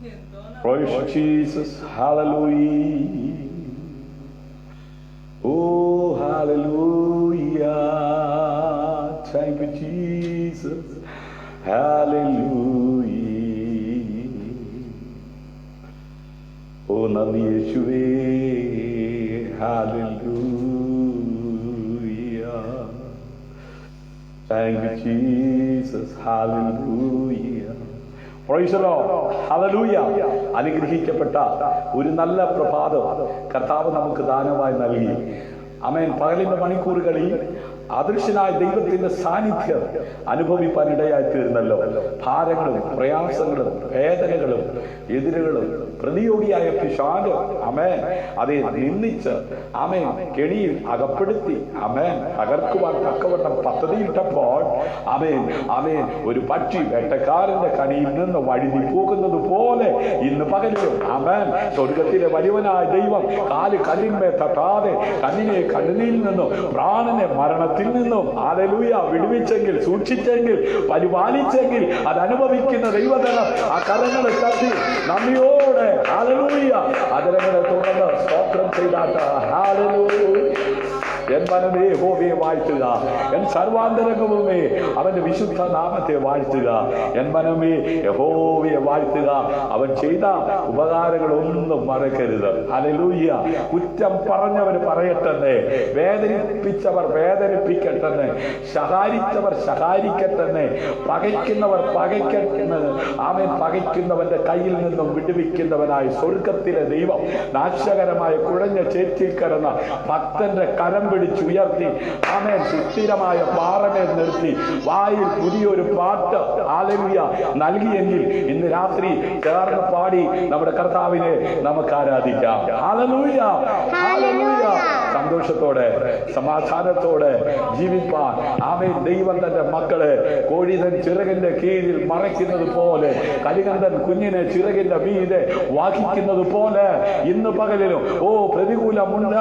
Praise Jesus. Hallelujah. Oh, hallelujah. Thank you, Jesus. Hallelujah. Oh, നന്ദി യേശുവേ. Hallelujah. Thank you, Jesus. Hallelujah. Praise the Lord. Hallelujah. അനുഗ്രഹിക്കപ്പെട്ട ഒരു നല്ല പ്രഭാതം കർത്താവ് നമുക്ക് ദാനമായി നൽകി. ആമേൻ. പകലിന്റെ മണിക്കൂറുകളിൽ അദൃശ്യനായ ദൈവത്തിന്റെ സാന്നിധ്യം അനുഭവിപ്പാൻ ഇടയായി തീർന്നല്ലോ. ഭാരങ്ങളും പ്രയാസങ്ങളും വേദനകളും എതിരുകളും പ്രതിയോഗിയായ പിശാച് ആമേൻ അതേ നിന്ദിച്ച് ആമേൻ കെണിയിൽ അകപ്പെടുത്തി ആമേൻ തകർക്കുവാൻ തക്കവണ്ണം പദ്ധതിയിട്ടപ്പോൾ ആമേൻ ആമേൻ ഒരു പക്ഷി വേട്ടക്കാരന്റെ കണിയിൽ നിന്ന് വഴുതി പോകുന്നത് പോലെ ഇന്ന് പകലിലും ആമേൻ സ്വർഗത്തിലെ വലിയവനായ ദൈവം കാല് കല്ലിന്മേ തട്ടാതെ കണ്ണിനെ കണ്ണുനീരിൽ നിന്നും പ്രാണനെ മരണത്തിൽ നിന്നും ഹല്ലേലൂയ വിടുവിച്ചെങ്കിൽ സൂക്ഷിച്ചെങ്കിൽ പരിപാലിച്ചെങ്കിൽ അത് അനുഭവിക്കുന്ന ദൈവജനം ആ കരങ്ങളെ തട്ടി നന്ദിയോടെ ഹല്ലേലൂയ അതിരങ്ങളെ തുറന്ന് സ്തോത്രം ചെയ്താട്ട് ഹല്ലേലൂയ. എൻ മനമേ യഹോവയെ വാഴ്ത്തുക, എൻ സർവാന്തരംഗവുമേ അവന്റെ വിശുദ്ധ നാമത്തെ വാഴ്ത്തുക. എൻ മനമേ യഹോവയെ വാഴ്ത്തുക, അവൻ ചെയ്ത ഉപകാരങ്ങളൊന്നും മറക്കരുത്. ഹല്ലേലൂയ. കുറ്റം പറഞ്ഞവർ പറയട്ടെന്നേ, വേദനിപ്പിച്ചവർ വേദനിപ്പിക്കട്ടെന്നേ, ശകാരിച്ചവർ ശകാരിക്കട്ടെന്നേ, പകയ്ക്കുന്നവർ പകയ്ക്കട്ടെന്ന്. ആമേൻ. പകയ്ക്കുന്നവന്റെ കയ്യിൽ നിന്നും വിടുവിക്കുന്നവനായ സ്വർഗത്തിലെ ദൈവം നാശകരമായ കുഴഞ്ഞ ചേറ്റിൽ കിടന്ന ഭക്തന്റെ കരം പിടിച്ചുയർത്തി ആമേൻ സുസ്ഥിരമായ പാറമേൽ നിർത്തി വായിൽ പുതിയൊരു പാട്ട് ഹല്ലേലൂയ നൽകിയെങ്കിൽ ഇന്ന് രാത്രി ചേർന്ന് പാടി നമ്മുടെ കർത്താവിനെ നമുക്ക് ആരാധിക്കാം. ഹല്ലേലൂയ. ഹല്ലേലൂയ. സന്തോഷത്തോടെ സമാധാനത്തോടെ ജീവിപ്പാൻ ആമേൻ ദൈവം തന്റെ മക്കളെ കോഴിതൻ ചിറകിന്റെ കീഴിൽ മറയ്ക്കുന്നത് പോലെ കലികന്ധൻ കുഞ്ഞിനെ ചിറകിന്റെ മീതെ വാഹിക്കുന്നത് പോലെ ഇന്ന് പകലിലും പ്രതികൂലമുണ്ട്,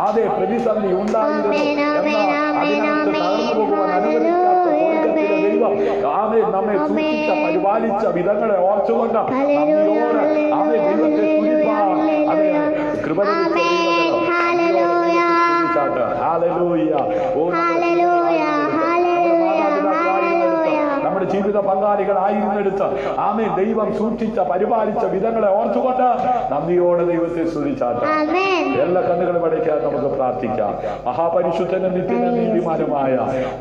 അതേ പ്രതിസന്ധി ഉണ്ടായിരുന്നു, അതിനകത്ത് തകർന്നു പോകുവാൻ അനുവദിക്കാത്ത സ്വർഗ്ഗത്തിലെ ദൈവം ആമേൻ നമ്മെ സൂക്ഷിച്ച പരിപാലിച്ച വിധങ്ങളെ ഓർത്തുകൊണ്ട് നന്ദിയോടെ ആമേൻ ദൈവത്തെ സ്തുതിപ്പാൻ അതേ കൃപ നമ്മുടെ ജീവിത പങ്കാളികളായിരുന്നെടുത്ത് ആമേൻ ദൈവം സൂക്ഷിച്ച പരിപാലിച്ച വിധങ്ങളെ ഓർത്തുകൊണ്ട് നന്ദിയോടെ ദൈവത്തെ സ്തുതിച്ചാട്ടെ. എല്ലാ കണ്ണുകളും അടയ്ക്കാൻ നമുക്ക് പ്രാർത്ഥിക്കാം. മഹാപരിശുദ്ധനും നിത്യനും നീതിമാനുമായ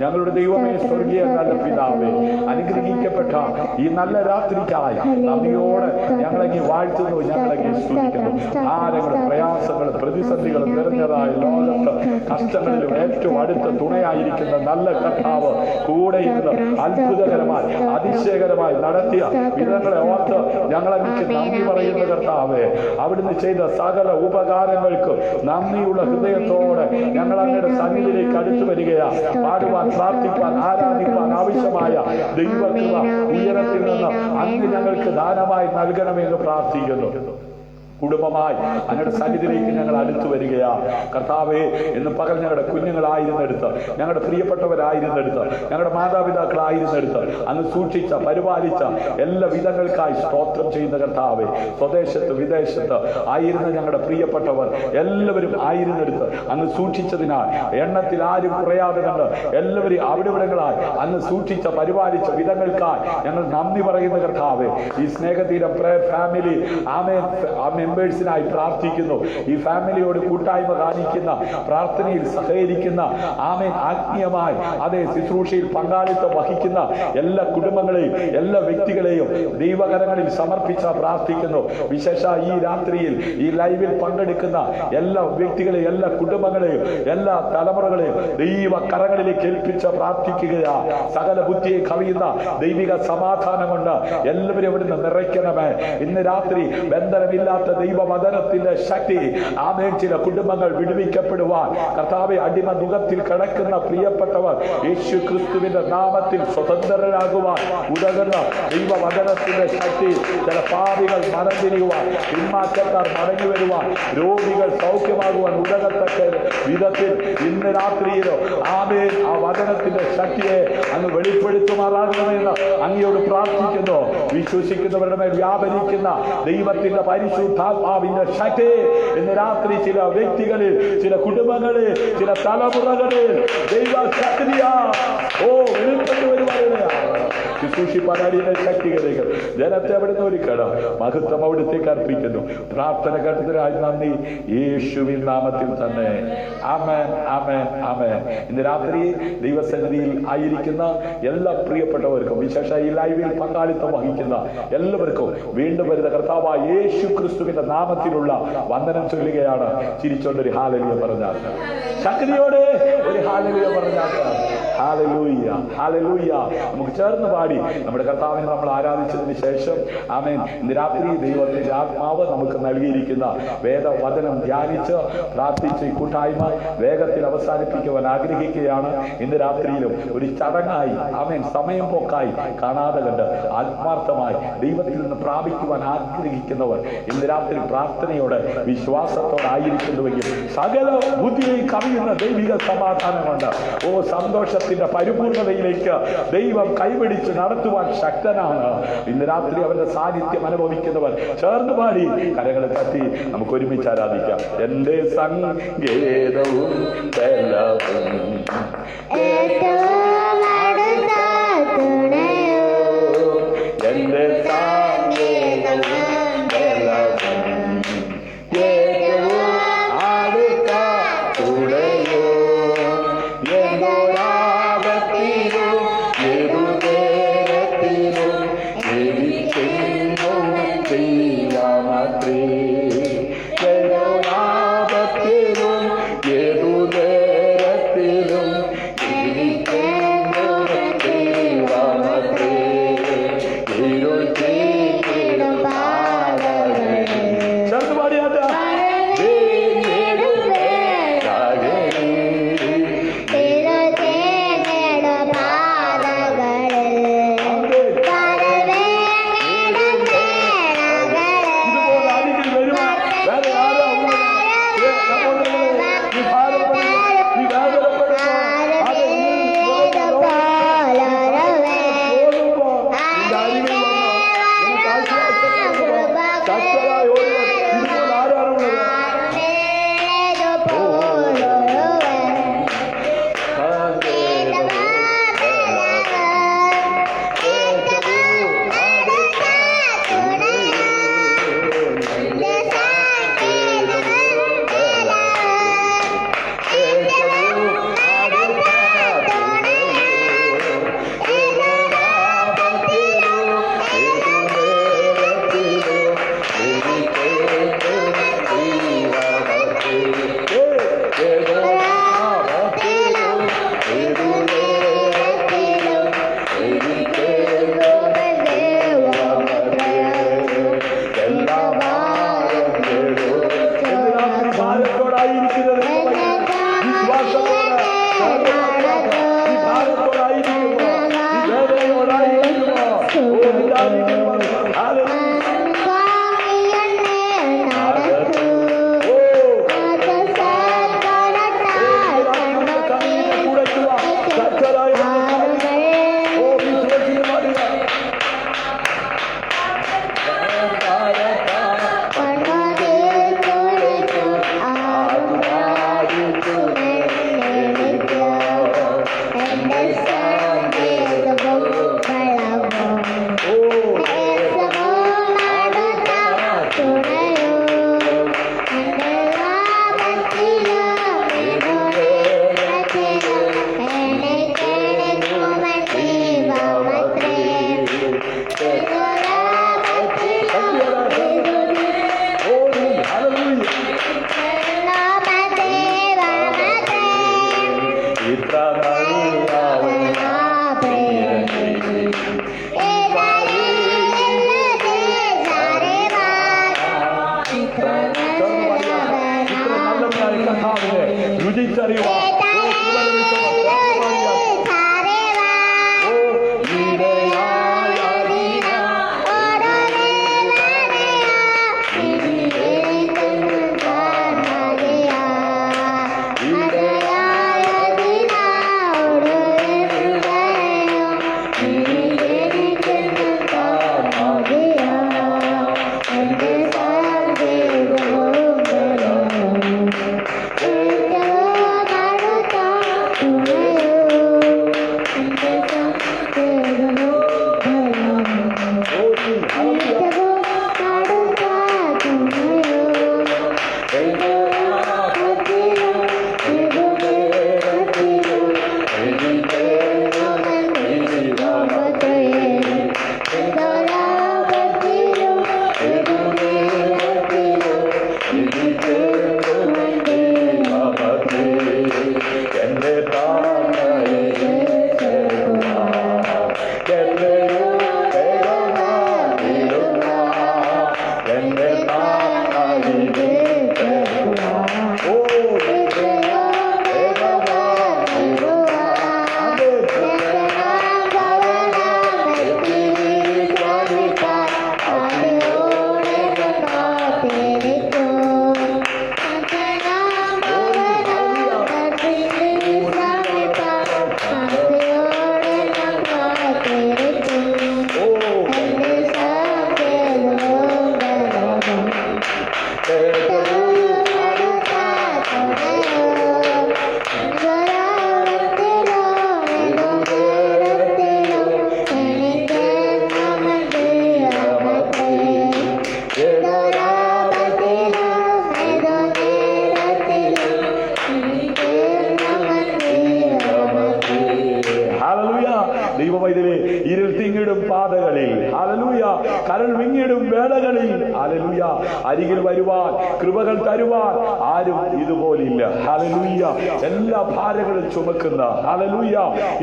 ഞങ്ങളുടെ ദൈവമേ, സ്വർഗീയ നല്ല പിതാവേ, അനുഗ്രഹിക്കപ്പെട്ട ഈ നല്ല രാത്രിക്കായി നന്ദിയോടെ ഞങ്ങളെങ്കിൽ വാഴ്ത്തുന്നു, ഞങ്ങളെങ്കിൽ സ്തുതിക്കുന്നു. ഭാരങ്ങളും പ്രയാസങ്ങളും പ്രതിസന്ധികളും നിറഞ്ഞതായ ലോകത്ത് കഷ്ടങ്ങളിലും ഏറ്റവും അടുത്ത തുണയായിരിക്കുന്ന നല്ല കർത്താവ് കൂടെ ഇരുന്ന് അത്ഭുതകരമായി അതിശയകരമായി നടത്തിയ വിധങ്ങളെ ഓർത്ത് ഞങ്ങളെനിക്ക് നന്ദി പറയുന്ന കർത്താവേ, അവിടുന്ന് ചെയ്ത സകല ഉപകാരങ്ങൾക്ക് നന്ദിയുള്ള ഹൃദയത്തോടെ ഞങ്ങൾ അങ്ങയുടെ സന്നിധിയിലേക്ക് അടുത്തു വരികയാ. പാടുവാൻ, പ്രാർത്ഥിപ്പാൻ, ആരാധിപ്പാൻ ആവശ്യമായ ദൈവകൃപ ഉയരത്തിൽ നിന്ന് അങ്ങ് ഞങ്ങൾക്ക് ദാനമായി നൽകണമെന്ന് പ്രാർത്ഥിക്കുന്നു. കുടുംബമായി അങ്ങയുടെ സന്നിധിയിലേക്ക് ഞങ്ങൾ അടുത്തു വരികയാ കർത്താവേ. ഇന്ന് പകൽ ഞങ്ങളുടെ കുഞ്ഞുങ്ങളായിരുന്നെടുത്ത്, ഞങ്ങളുടെ പ്രിയപ്പെട്ടവരായിരുന്നെടുത്ത്, ഞങ്ങളുടെ മാതാപിതാക്കളായിരുന്നെടുത്ത് അങ്ങ് സൂക്ഷിച്ച പരിപാലിച്ച എല്ലാ വിധങ്ങൾക്കായി സ്തോത്രം ചെയ്യുന്ന കർത്താവേ. സ്വദേശത്ത് വിദേശത്ത് ആയിരുന്ന ഞങ്ങളുടെ പ്രിയപ്പെട്ടവർ എല്ലാവരും ആയിരുന്നെടുത്ത് അങ്ങ് സൂക്ഷിച്ചതിനാൽ എണ്ണത്തിൽ ആരും കുറയാതെ കണ്ട് എല്ലാവരും അവിടെവിടങ്ങളായി അങ്ങ് സൂക്ഷിച്ച പരിപാലിച്ച വിധങ്ങൾക്കായി ഞങ്ങൾ നന്ദി പറയുന്ന കർത്താവേ. ഈ സ്നേഹതീരം പ്രയർ ഫാമിലി ആമേൻ മെമ്പേഴ്സിനായി പ്രാർത്ഥിക്കുന്നു. ഈ ഫാമിലിയോട് കൂട്ടായ്മ കാണിക്കുന്ന, പ്രാർത്ഥനയിൽ സഹകരിക്കുന്ന, ആമേൻ ആത്മീയമായി അതേ ശുശ്രൂഷയിൽ പങ്കാളിത്തം വഹിക്കുന്ന എല്ലാ കുടുംബങ്ങളെയും എല്ലാ വ്യക്തികളെയും ദൈവകരങ്ങളിൽ സമർപ്പിച്ച പ്രാർത്ഥിക്കുന്നു. വിശേഷ ഈ രാത്രിയിൽ ഈ ലൈവിൽ പങ്കെടുക്കുന്ന എല്ലാ വ്യക്തികളെയും എല്ലാ കുടുംബങ്ങളെയും എല്ലാ തലമുറകളെയും ദൈവ കരങ്ങളിലേക്ക് ഏൽപ്പിച്ച പ്രാർത്ഥിക്കുകയാ. സകല ബുദ്ധിയെ കവിയുന്ന ദൈവിക സമാധാനം കൊണ്ട് എല്ലാവരും ഇവിടുന്ന് നിറയ്ക്കണമേ. ഇന്ന് രാത്രി ബന്ധനമില്ലാത്ത ദൈവവചനത്തിന്റെ ശക്തി ആമേൻ ചില കുടുംബങ്ങൾ വിടുവിക്കപ്പെടുവാൻ കർത്താവെ അടിമ മുഖത്തിൽ കിടക്കുന്ന പ്രിയപ്പെട്ടവർ യേശു ക്രിസ്തുവിന്റെ നാമത്തിൽ സ്വതന്ത്രരാകുവാൻ ഉതകുന്ന ദൈവവചനത്തിന്റെ ശക്തി ചില പാപികൾ മടങ്ങിരിക്കുവാൻ പിന്മാറ്റക്കാർ മടങ്ങി വരുവാൻ രോഗികൾ സൗഖ്യമാകുവാൻ ഉതകത്തക്ക വിധത്തിൽ ഇന്ന് രാത്രിയിലോ ആമേൻ ആ വചനത്തിന്റെ ശക്തിയെ അങ്ങ് വെളിപ്പെടുത്തുമാറാകണമെന്ന് അങ്ങയോട് പ്രാർത്ഥിക്കുന്നു. വിശ്വസിക്കുന്നവരുടെ മേൽ വ്യാപരിക്കുന്ന ദൈവത്തിന്റെ പരിശുദ്ധാത്മാവിന്റെ ശക്തി ഇന്ന് രാത്രി ചില വ്യക്തികളിൽ ചില കുടുംബങ്ങളിൽ ചില തലമുറകളിൽ ദൈവ ശക്തിയാ വെളിപ്പെട്ടു വരുവാനാണ്. ശുശ്രൂഷിപ്പാടിയുടെ ശക്തികളികൾ ജനത്തെ അവിടുന്ന് ഒരുക്കണം. മഹത്വം അവിടുത്തേക്ക് അർപ്പിക്കുന്നു. പ്രാർത്ഥന ഘട്ടത്തിനായി നന്ദി യേശുവിൻ നാമത്തിൽ തന്നെ. ആമേൻ, ആമേൻ, ആമേൻ. ഇന്ന് രാത്രി ദൈവസന്നിധിയിൽ ആയിരിക്കുന്ന എല്ലാ പ്രിയപ്പെട്ടവർക്കും വിശേഷ ഈ ലൈവിൽ പങ്കാളിത്തം വഹിക്കുന്ന എല്ലാവർക്കും വീണ്ടും വരുന്ന കർത്താവായ യേശു ക്രിസ്തുവിന്റെ നാമത്തിലുള്ള വന്ദനം ചൊല്ലുകയാണ്. ചിരിച്ചോണ്ടൊരു ഹാലലുയ പറഞ്ഞാൽ, ശക്തിയോടെ ഒരു ഹാലലുയ പറഞ്ഞാൽ, ഹാലലൂയ, ഹാലലൂയ. നമുക്ക് ചേർന്ന് പാടി നമ്മുടെ കർത്താവിനെ നമ്മൾ ആരാധിച്ചതിന് ശേഷം ആമേൻ ഇന്ന് രാത്രി ദൈവത്തിന്റെ ആത്മാവ് നമുക്ക് നൽകിയിരിക്കുന്ന വേദവചനം ധ്യാനിച്ച് പ്രാർത്ഥിച്ച് ഈ കൂട്ടായ്മ വേഗത്തിൽ അവസാനിപ്പിക്കുവാൻ ആഗ്രഹിക്കുകയാണ്. ഇന്ന് രാത്രിയിലും ഒരു ചടങ്ങായി ആമേൻ സമയം പോക്കായി കാണാതെ കണ്ട് ആത്മാർത്ഥമായി ദൈവത്തിൽ നിന്ന് പ്രാപിക്കുവാൻ ആഗ്രഹിക്കുന്നവർ ഇന്ന് രാത്രി പ്രാർത്ഥനയോടെ വിശ്വാസത്തോടെ ആയിരിക്കുന്നുവെങ്കിൽ സകല ബുദ്ധിയെയും കവിയുന്ന ദൈവിക സമാധാനമുണ്ട്. സന്തോഷത്തിന്റെ പരിപൂർണതയിലേക്ക് ദൈവം കൈപിടിച്ച് നടത്തുവാൻ ശക്തനാണ്. ഇന്ന് രാത്രി അവരുടെ സാന്നിധ്യം അനുഭവിക്കുന്നവർ ചേർന്ന് പാടി കരകളെ തട്ടി നമുക്ക് ഒരുമിച്ച് ആരാധിക്കാം. എന്റെ സംഗീതവും എന്റെ കരൾ വിങ്ങിടും വേളകളിൽ ഹല്ലേലൂയ അരികിൽ വരുവാൻ കൃപകൾ തരുവാൻ ആരും ഇതുപോലില്ല. ഹല്ലേലൂയ എല്ലാ ഭാരങ്ങളും ചുമക്കുന്ന ഹല്ലേലൂയ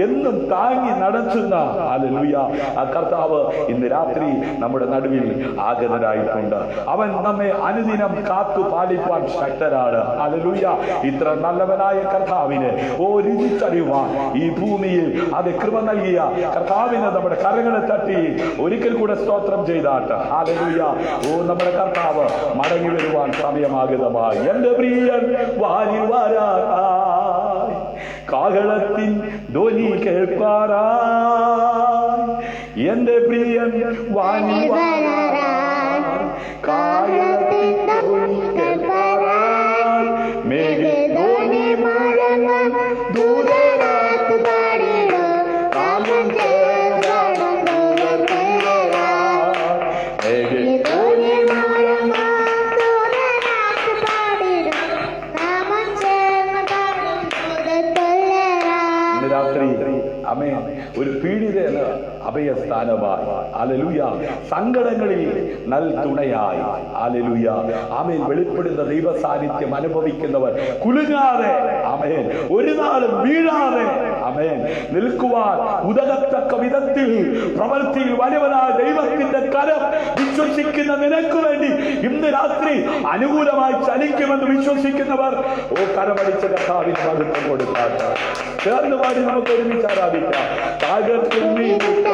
എന്നും താങ്ങി നടത്തുന്ന ഹല്ലേലൂയ ആ കർത്താവ് ഇന്ന് രാത്രി നമ്മുടെ നടുവിൽ ആഗതനായിട്ടുണ്ട്. അവൻ നമ്മെ അനുദിനം കാത്തു പാലിപ്പാൻ ശക്തനാണ്. ഹല്ലേലൂയ ഇത്ര നല്ലവനായ കർത്താവിന് രുചിച്ചറിയുവാൻ ഈ ഭൂമിയിൽ അത് കൃപ നൽകിയ കർത്താവിന് നമ്മുടെ കരങ്ങളെ തട്ടി ഒരിക്കൽ കൂടെ സ്തോത്രം ചെയ്താട്ട്. ഹല്ലേലൂയ നമ്മുടെ കർത്താവ് മടങ്ങി വരുവാൻ സമയമാഗതമായി. എന്റെ പ്രിയൻ വാരി വരാറായി കാഹളത്തിൻ ധ്വനി കേൾക്കാറായി. എന്റെ പ്രിയൻ വാരി വരാറായി കാഹളത്തിൻ ധ്വനി കേൾക്കാറായി. മേഘധ്വനി മുഴങ്ങും ദൂതനാഥ് പാടിടും നാമം ഒരു പീഡിതന് അഭയസ്ഥാനമായി. ഹല്ലേലൂയ സങ്കടങ്ങളിൽ നൽ തുണയായി. ഹല്ലേലൂയ ആമേൻ വെളിപ്പെടുന്ന ദൈവ സാന്നിധ്യം അനുഭവിക്കുന്നവർ കുലുങ്ങാതെ ആമേൻ ഒരു നാളും വീഴാതെ ആമേൻ നിൽക്കുവാൻ ഉതകത്തക്ക വിധത്തിൽ പ്രവൃത്തിയിൽ വലിയവനായ ദൈവത്തിന്റെ കരം വിശ്വസിക്കുന്ന നിനക്ക് വേണ്ടി ഇന്ന് രാത്രി അനുകൂലമായി ചലിക്കുമെന്ന് വിശ്വസിക്കുന്നവർ കരമടിച്ച കർത്താവിന് മഹത്വം കൊടുക്കാത്ത ചേർന്ന് പാടി നമുക്ക് ഒരുമിച്ച് ആരാധിക്കാം. Hallelujah.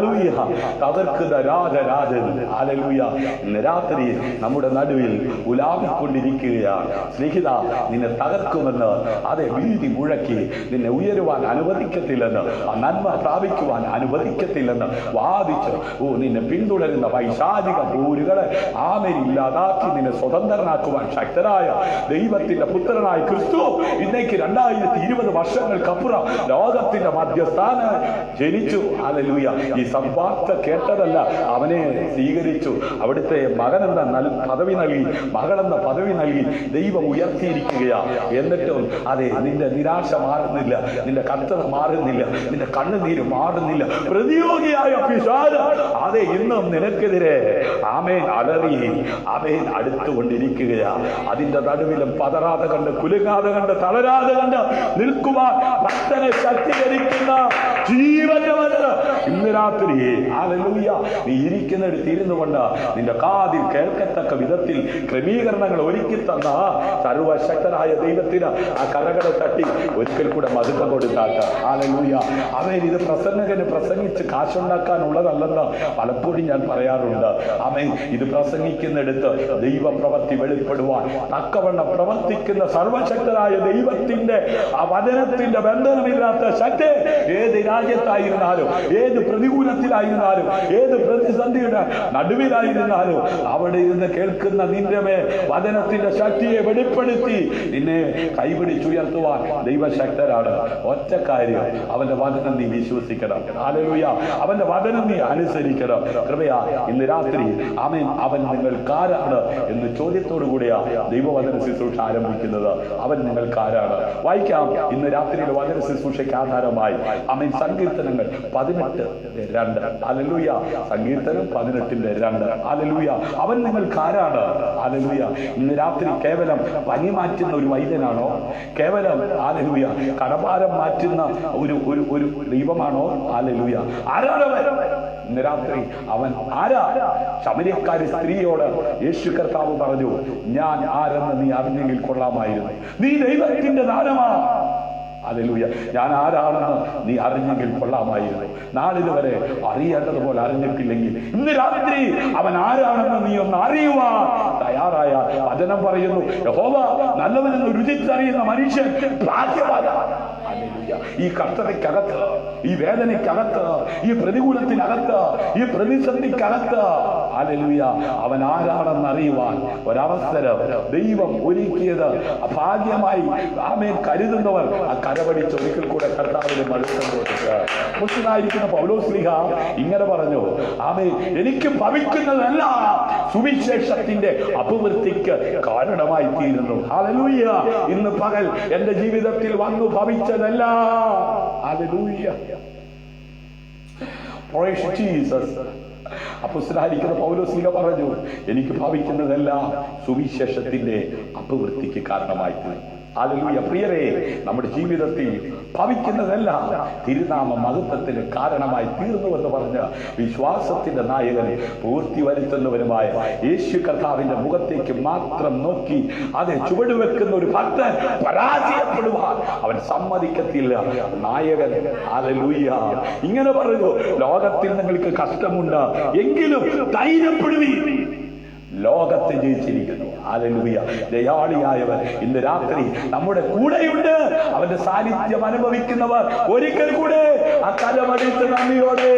ഹല്ലേലൂയ. തകർക്കുന്ന രാജരാജൻ. ഹല്ലേലൂയ. ഇന്ന് രാത്രി നമ്മുടെ നടുവിൽ ഉലാവിക്കൊണ്ടിരിക്കുകയാണ്. സ്നേഹിത, നിന്നെ തകർക്കുമെന്ന് അതെ വീതി മുഴക്കി നിന്നെ ഉയരുവാൻ അനുവദിക്കത്തില്ലെന്ന്, ആ നന്മ പ്രാപിക്കുവാൻ അനുവദിക്കത്തില്ലെന്ന് വാദിച്ച് നിന്നെ പിന്തുടരുന്ന പൈശാചിക പോരുകളെ ഇല്ലാതാക്കി നിന്നെ സ്വതന്ത്രനാക്കുവാൻ ശക്തനായ ദൈവത്തിന്റെ പുത്രനായ ക്രിസ്തു ഇന്നേക്ക് 2020 വർഷങ്ങൾക്കപ്പുറം ലോകത്തിന്റെ മധ്യസ്ഥാന ജനിച്ചു. ഹല്ലേലൂയ. ഈ സംവാർത്ത കേട്ടതല്ല, അവനെ സ്വീകരിച്ചു. അവിടുത്തെ മകനെന്ന പദവി നൽകി, മകളെന്ന പദവി നൽകി ദൈവം ഉയർത്തിയിരിക്കുകയാ. എന്നിട്ടും അതെ നിന്റെ നിരാശ മാറുന്നില്ല, നിന്റെ കഷ്ടത മാറുന്നില്ല, നിന്റെ കണ്ണുനീര് മാറുന്നില്ല. പ്രതിയോഗിയായ പിശാച് അതെ ഇന്നും നിനക്കെതിരെ ആമേൻ അലറി ആമേൻ അടുത്തുകൊണ്ടിരിക്കുകയാ. അതിന്റെ നടുവിലും പതറാതെ കണ്ട്, കുലുങ്ങാതെ കണ്ട്, തളരാതെ കണ്ട് നിൽക്കുവാൻ ഭക്തനെ ശക്തീകരിക്കുന്ന ജീവനവന് ഇന്ന് രാത്രി ഹല്ലേലൂയ നീ ഇരിക്കുന്നിടത്ത് ഇരുന്നു കൊണ്ട് നിന്റെ കാതിൽ കേൾക്കത്തക്ക വിധത്തിൽ ക്രമീകരണങ്ങൾ ഒരുക്കി തന്ന സർവശക്തനായ ദൈവത്തിന് ആ കരകളെ തട്ടി ഒരിക്കൽ കൂടെ മധുക്കം കൊടുത്താട്ട. ഹല്ലേലൂയ. അവൻ ഇത് പ്രസംഗകന് പ്രസംഗിച്ച് കാശുണ്ടാക്കാനുള്ളതല്ലെന്ന് പലപ്പോഴും ഞാൻ പറയാറുണ്ട്. അവൻ ഇത് പ്രസംഗിക്കുന്നിടത്ത് ദൈവപ്രവൃത്തി വെളിപ്പെടുവാൻ തക്കവണ്ണം പ്രവർത്തിക്കുന്ന സർവശക്തനായ ദൈവത്തിന്റെ ആ വചനത്തിന്റെ ബന്ധനമില്ലാത്ത ശക്തി ഏത് രാജ്യത്തായിരുന്നാലും, ഏത് പ്രതികൂലത്തിലായിരുന്നാലും, ഏത് പ്രതിസന്ധിയുടെ നടുവിലായിരുന്നാലും അവിടെ ഇരുന്ന് കേൾക്കുന്ന നിന്റെ മേൽ വചനത്തിന്റെ ശക്തിയെ വെളിപ്പെടുത്തി നിന്നെ കൈപിടിച്ചുയർത്തുവാൻ ദൈവശക്തരാണ്. ഒറ്റ കാര്യം, അവന്റെ വചനം നീ വിശ്വസിക്കണം. ഹല്ലേലൂയ. അവന്റെ വചനം നീ അനുസരിക്കണം. കൃപയാ ഇന്ന് രാത്രി ആമേൻ അവൻ നിങ്ങൾക്കാരാണ് എന്ന ചോദ്യത്തോടു കൂടിയാ ദൈവവചന ശുശ്രൂഷ ആരംഭിക്കുന്നത്. അവൻ നിങ്ങൾക്കാരാണ്. വായിക്കാം ഇന്ന് രാത്രിയുടെ വചന ശുശ്രൂഷയ്ക്ക് ആധാരമായി ആമേൻ സങ്കീർത്തനങ്ങൾ 18:2. ഹല്ലേലൂയ. സങ്കീർത്തനം 18:2. ഹല്ലേലൂയ. അവൻ നിങ്ങൾക്കാരാണ്. ഹല്ലേലൂയ. ഇന്ന് രാത്രി കേവലം പനി മാറ്റുന്ന ഒരു വൈദ്യനാണോ? കേവലം ഹല്ലേലൂയ കടഭാരം മാറ്റുന്ന ഒരു ദൈവമാണോ? ഹല്ലേലൂയ. ആരാണ് ഇന്ന് രാത്രി? അവൻ ആരാ? ശമര്യക്കാരി സ്ത്രീയോട് യേശു കർത്താവ് പറഞ്ഞു, ഞാൻ ആരെന്ന് നീ അറിഞ്ഞെങ്കിൽ കൊള്ളാമായിരുന്നു. നീ ദൈവത്തിന്റെ ദാനമാ. ഹല്ലേലൂയ. ഞാൻ ആരാണെന്ന് നീ അറിഞ്ഞെങ്കിൽ കൊള്ളാമായിരുന്നു. നാളിതുവരെ അറിയേണ്ടതുപോലെ അറിഞ്ഞിട്ടില്ലെങ്കിൽ ഇന്ന് രാത്രി അവൻ ആരാണെന്ന് നീ ഒന്ന് അറിയുവാൻ തയ്യാറായ വചനം പറയുന്നു, യഹോവ നല്ലവനെന്ന് രുചിച്ചറിയുന്ന മനുഷ്യൻ ഭാഗ്യവാനാണ്. ഈ കഷ്ടതയ്ക്കകത്ത്, ഈ വേദനയ്ക്കകത്ത്, ഈ പ്രതികൂലത്തിനകത്ത്, ഈ പ്രതിസന്ധിക്കകത്ത് ഹല്ലേലൂയ അവൻ ആരാണെന്ന് അറിയുവാൻ ഒരവസരം ദൈവം ഒരുക്കിയത് ഭാഗ്യമായി ആമേൻ കരുതുന്നവർ ആ കരപടിച്ച് ഒരിക്കൽ കൂടെ കർത്താവിന്റെ മത്സരം മുസ്ലിമായിരിക്കുന്ന പൗലോസ്ലീഹ ഇങ്ങനെ പറഞ്ഞു, ആമേൻ എനിക്ക് ഭവിക്കുന്നതല്ല സുവിശേഷത്തിന്റെ അപവൃത്തിക്ക് കാരണമായി തീരുന്നു. ഹല്ലേലൂയ. ഇന്ന് പകൽ എന്റെ ജീവിതത്തിൽ വന്നു ഭവിച്ചതല്ല. ഹല്ലേലൂയ. Praise Jesus. അപ്പോസ്തലനായിരിക്കുന്ന പൗലോസ്ലീഹ പറഞ്ഞു, എനിക്ക് ഭവിക്കുന്നതെല്ലാം സുവിശേഷത്തിന്റെ അപവൃത്തിക്ക് കാരണമായി തീർന്നു. ഹല്ലേലൂയ. പ്രിയരേ, നമ്മുടെ ജീവിതത്തിൽ ഭവിക്കുന്നതെല്ലാം തിരുനാമ മഹത്വത്തിന് കാരണമായി തീർന്നുവെന്ന് പറഞ്ഞ് വിശ്വാസത്തിന്റെ നായകനെ പൂർത്തി വരുത്തുന്നവരുമായ യേശു കർത്താവിന്റെ മുഖത്തേക്ക് മാത്രം നോക്കി അതെ ചുവടുവെക്കുന്ന ഒരു ഭക്തൻ പരാജയപ്പെടുവാൻ അവൻ സമ്മതിക്കത്തില്ല. നായകൻ ഹല്ലേലൂയ ഇങ്ങനെ പറഞ്ഞു, ലോകത്തിൽ നിങ്ങൾക്ക് കഷ്ടമുണ്ട്, എങ്കിലും ധൈര്യപ്പെടുവീൻ, ലോകത്തെ ജയിച്ചിരിക്കുന്നു. ഹല്ലേലൂയ. ദയാളിയായവൻ ഇന്ന് രാത്രി നമ്മുടെ കൂടെയുണ്ട്. അവന്റെ സാന്നിധ്യം അനുഭവിക്കുന്നവർ ഒരിക്കൽ കൂടെ ആ കരമടിച്ച് നന്ദിയോടെ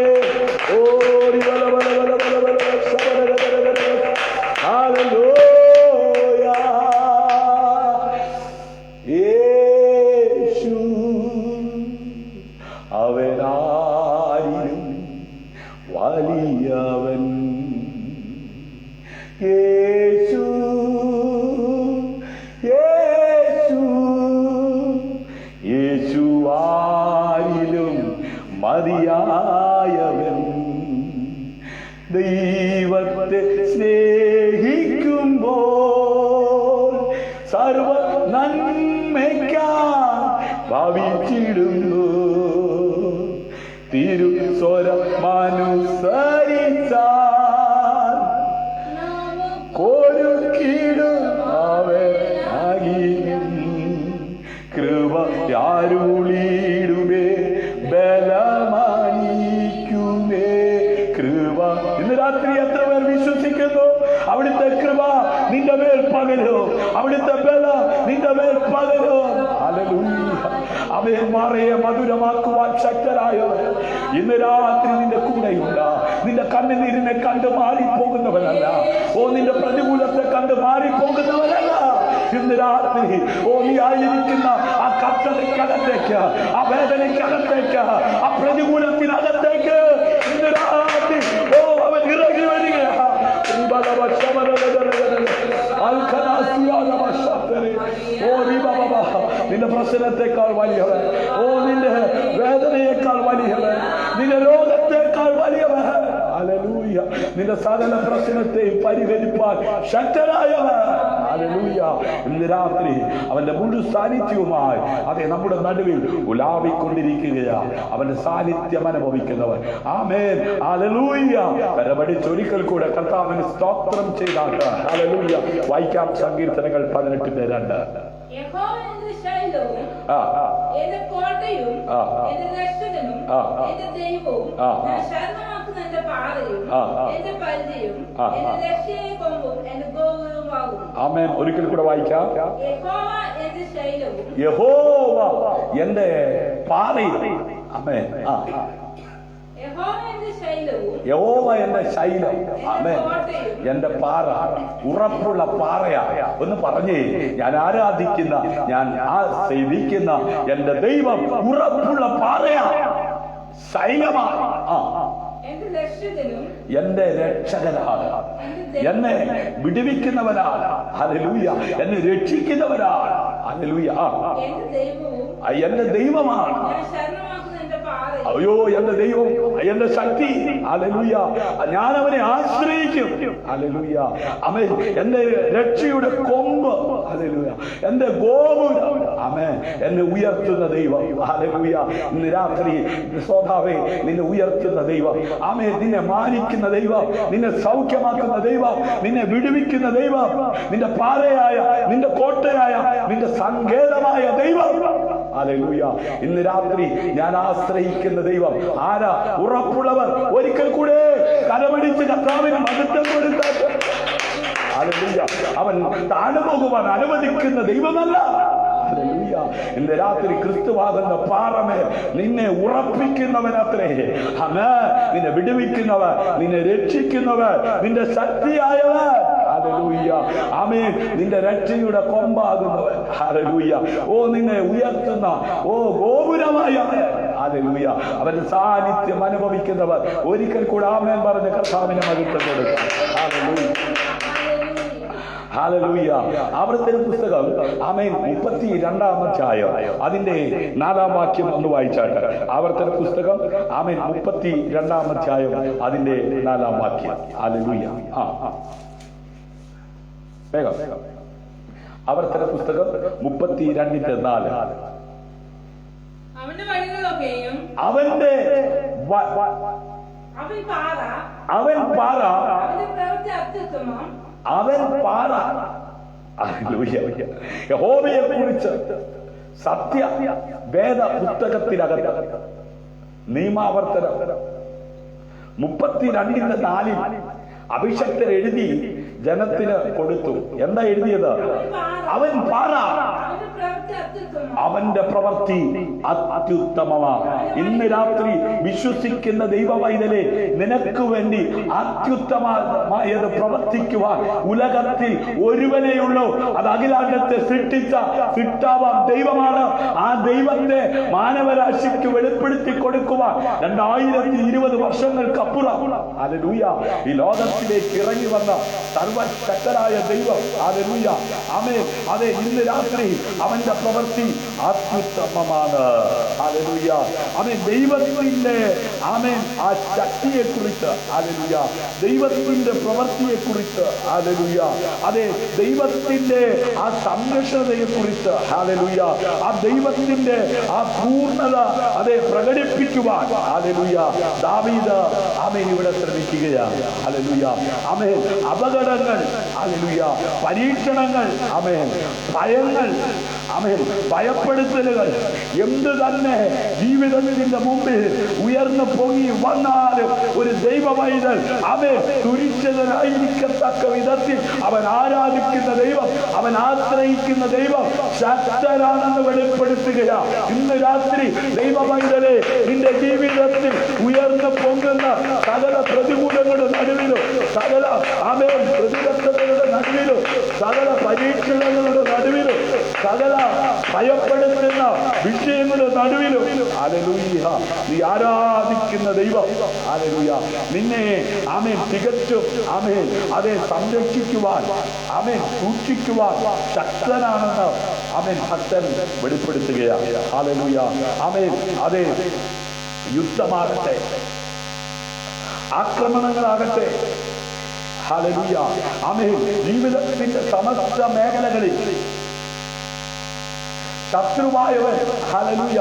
യേശു അവനാരിലും വലിയവൻ, യേശു യേശു യേശു ആരിലും മതിയായവൻ, ദൈവത്തെ സ്നേഹിക്കുമ്പോൾ സർവ നന്മയ്ക്കായി ഭാവിച്ചിടുന്നു, തിരുസ്വരമനുസരിച്ചാൽ കൃപ യാരുളിടുമേ ബലമാനിക്കുമേ അവിടുത്തെ കൃപ നിന്റെ മേൽ പകരും, അവിടുത്തെ ബല നിന്റെ മേൽ പകരും. ഹല്ലേലൂയ. അവയെ മാറിയെ മധുരമാക്കുവാൻ ശക്തരായവർ ഇന്ന് രാത്രി നിന്റെ കൂടെയുണ്ട്. നിന്റെ കണ്ണുനീരിനെ കണ്ട് മാറിപ്പോകുന്നവനല്ല. നിന്റെ പ്രതികൂലത്തെ കണ്ട് മാറിപ്പോകുന്നവനല്ല. ഇന്ന് രാത്രി നീ ആയിരിക്കുന്ന ആ കഷ്ടതയ്ക്കകത്തേക്ക്, ആ വേദനയ്ക്കകത്തേക്ക്, ആ പ്രതികൂലത്തിനകത്തേക്ക് ഇന്ന് രാത്രി അവൻ ഇറങ്ങി വരികയാണ്. നിന്റെ പ്രശ്നത്തെക്കാൾ വലിയവൻ, നിന്റെ വേദനയേക്കാൾ വലിയവൻ, നിന്റെ രോഗത്തെക്കാൾ വലിയവൻ. ഹല്ലേലൂയ. നിന്റെ സകല പ്രശ്നത്തെയും പരിഹരിപ്പാൻ ശക്തനായവൻ. ഹല്ലേലൂയ. ഇന്ന് രാത്രി അവന്റെ മുഴു സാന്നിധ്യവുമായി അതെ നമ്മുടെ നടുവിൽ ഉലാവിക്കൊണ്ടിരിക്കുകയാണ്. അവന്റെ സാന്നിധ്യം അനുഭവിക്കുന്നവൻ. ആമേൻ. ഹല്ലേലൂയ. പരമടിച്ചൊരിക്കൽ കൂടെ കർത്താവിന് സ്തോത്രം ചെയ്താട്ട്. ഹല്ലേലൂയ. വായിക്കാം സങ്കീർത്തനങ്ങൾ 18:2. ആമേൻ. ഒരിക്കൽ കൂടെ വായിക്കാം. യഹോവ എന്റെ പാറയും. ആമേൻ. യഹോവ എന്റെ ശൈലം. ആമേൻ. എന്റെ പാറ, ഉറപ്പുള്ള പാറയാ. ഒന്ന് പറഞ്ഞേ, ഞാൻ ആരാധിക്കുന്ന, ഞാൻ സേവിക്കുന്ന എന്റെ ദൈവം ഉറപ്പുള്ള പാറയാ, ശൈലമാണ്, എന്റെ രക്ഷകനാണ്, എന്നെ വിടുവിക്കുന്നവനാണ്. ഹല്ലേലൂയ. എന്നെ രക്ഷിക്കുന്നവനാണ്. ഹല്ലേലൂയ. എന്റെ ദൈവമാണ്. അയ്യോ, എന്റെ ദൈവം, എന്റെ ശക്തി. ഹല്ലേലൂയ. ഞാൻ അവനെ ആശ്രയിക്കും. ഹല്ലേലൂയ. ആമേൻ. എന്റെ രക്ഷയുടെ കൊമ്പ്. ഹല്ലേലൂയ. എന്റെ ഗോപുരം. ആമേൻ. എന്നെ ഉയർത്തുന്ന ദൈവം. ഹല്ലേലൂയ. ഇന്ന് രാത്രി സ്വഭാവേ നിന്നെ ഉയർത്തുന്ന ദൈവം. ആമേൻ. നിന്നെ മാനിക്കുന്ന ദൈവം, നിന്നെ സൗഖ്യമാക്കുന്ന ദൈവം, നിന്നെ വിടുവിക്കുന്ന ദൈവം, നിന്റെ പാറയായ, നിന്റെ കോട്ടയായ, നിന്റെ സങ്കേതമായ ദൈവം. ഹല്ലേലൂയ. ഇന്ന് രാത്രി ഞാൻ ആശ്രയിക്കുന്ന ദൈവം ആരാ? ഉറപ്പുള്ളവർ. ഒരിക്കൽ കൂടെ കരമടിച്ച് കർത്താവിന് മഹത്വം കൊടുത്താൽ ഹല്ലേലൂയ. അവൻ താണുപോകുവാൻ അനുവദിക്കുന്ന ദൈവമല്ല. ഹല്ലേലൂയ. ഇന്ന് രാത്രി ക്രിസ്തുവാകുന്ന പാറമേ നിന്നെ ഉറപ്പിക്കുന്നവനത്രേ. നിന്നെ വിടുവിക്കുന്നവർ, നിന്നെ രക്ഷിക്കുന്നവർ, നിന്റെ ശക്തിയായവർ. ഹല്ലേലൂയ. ആമേൻ. നിന്റെ രക്ഷയുടെ കൊമ്പാകുന്നവൻ. ഹല്ലേലൂയ. നിന്നെ ഉയർത്തുന്ന ഗോപുരമായവൻ. ഹല്ലേലൂയ. അവന്റെ സാന്നിധ്യം അനുഭവിക്കുന്നവർ. ഒരിക്കൽ കൂടെ ആമേൻ പറഞ്ഞ് കർത്താവിനെ മഹത്വം കൊടുക്കും. ഹല്ലേലൂയ. ഹല്ലേലൂയ. ആവർത്തന പുസ്തകം ആമേൻ 32-ാം അധ്യായം അതിന്റെ 4-ാം വാക്യം ഒന്ന് വായിച്ചാട്ടെ. ആവർത്തന പുസ്തകം ആമേൻ 32-ാം അധ്യായം അതിന്റെ 4-ാം വാക്യം. ഹല്ലേലൂയ. വേഗം. ആവർത്തന പുസ്തകം 32:4. അവന്റെ അവൻ പാറ, അവൻ പാറ. യഹോവയെ കുറിച്ച് സത്യ വേദ പുസ്തകത്തിനകത്ത് നിയമാവർത്തനം 32:4 അഭിഷക്തൻ എഴുതി ജനത്തിന് കൊടുത്തു. എന്താ എഴുതിയത്? അവൻ പാറ, അവന്റെ പ്രവൃത്തി അത്യുത്തമമാണ്. ഇന്ന് രാത്രി വിശ്വസിക്കുന്ന ദൈവവൈതലെ, നിനക്ക് വേണ്ടി അത്യുത്തമമായത് പ്രവർത്തിക്കുവാൻ ഉലകത്തിൽ ഒരുവനെയുള്ളൂ. അത് അഖിലാണ്ടത്തെ സൃഷ്ടിച്ച സൃഷ്ടാവാം ദൈവമാണ്. ആ ദൈവത്തെ മാനവരാശിക്ക് വെളിപ്പെടുത്തി കൊടുക്കുവാൻ 2020 വർഷങ്ങൾക്കപ്പുറം ഹല്ലേലൂയ ഈ ലോകത്തിലേക്ക് ഇറങ്ങി വന്ന സർവശക്തനായ ദൈവം. ഹല്ലേലൂയ. ആമേൻ. അതെ, ഇന്ന് രാത്രി അവന്റെ പ്രവൃത്തി അത്യുത്തമമാണ്. ഹല്ലേലൂയ. ആമേൻ. ദൈവത്തിന്റെ ആമേൻ ആ ശക്തിയെ കുറിച്ച്, ഹല്ലേലൂയ, ദൈവത്തിന്റെ പ്രവൃത്തിയെ കുറിച്ച്, ഹല്ലേലൂയ, അതെ, ദൈവത്തിന്റെ ആ സംരക്ഷണതയെ കുറിച്ച്, ഹല്ലേലൂയ, ആ ദൈവത്തിന്റെ ആ പൂർണ്ണത അതെ പ്രകടിപ്പിക്കുവാൻ, ഹല്ലേലൂയ, ദാവീദ് ആമേൻ ഇവിടെ ശ്രമിക്കുകയാണ്. ഹല്ലേലൂയ. ആമേൻ. അപകടങ്ങൾ, ഹല്ലേലൂയ, പരീക്ഷണങ്ങൾ, ആമേൻ, ഭയങ്ങൾ, ആമേൻ ഭയപ്പെടുത്തലുകൾ എന്ത് തന്നെ ജീവിതത്തിന്റെ മുമ്പിൽ ഉയർന്നു പൊങ്ങി വന്നാലും ഒരു ദൈവവൈതൽ അവൻ സുരക്ഷിതനായിരിക്കത്തക്ക വിധത്തിൽ അവൻ ആരാധിക്കുന്ന ദൈവം, അവൻ ആശ്രയിക്കുന്ന ദൈവം ശക്തനാണെന്ന് വെളിപ്പെടുത്തുകയാ. ഇന്ന് രാത്രി ദൈവവൈതലെ നിന്റെ ജീവിതത്തിൽ ഉയർന്നു പൊങ്ങുന്ന സകല പ്രതികൂലങ്ങളുടെ നടുവിലും, സകല ആമേൻ പ്രതിബദ്ധതകളുടെ നടുവിലും, സകല പരീക്ഷണങ്ങളുടെ നടുവിലും, സകല ഭയപ്പെടുത്തുന്ന വിഷയങ്ങളുടെ നടുവിലും ഹല്ലേലൂയ നീ ആരാധിക്കുന്ന ദൈവം ഹല്ലേലൂയ നിന്നെ ആമേൻ തികച്ചും ആമേൻ അതെ സംരക്ഷിക്കുവാൻ, ആമേൻ സൂക്ഷിക്കുവാൻ ശക്തനാണെന്ന് ആമേൻ ഭക്തൻ വെളിപ്പെടുത്തുകയാണ്. ഹല്ലേലൂയ ആമേൻ അതെ യുദ്ധമാകട്ടെ, ആക്രമണങ്ങളാകട്ടെ, ഹല്ലേലൂയ ആമേൻ ജീവിതത്തിന്റെ സമസ്ത മേഖലകളിൽ ശത്രുവായവൻ ഹല്ലേലൂയ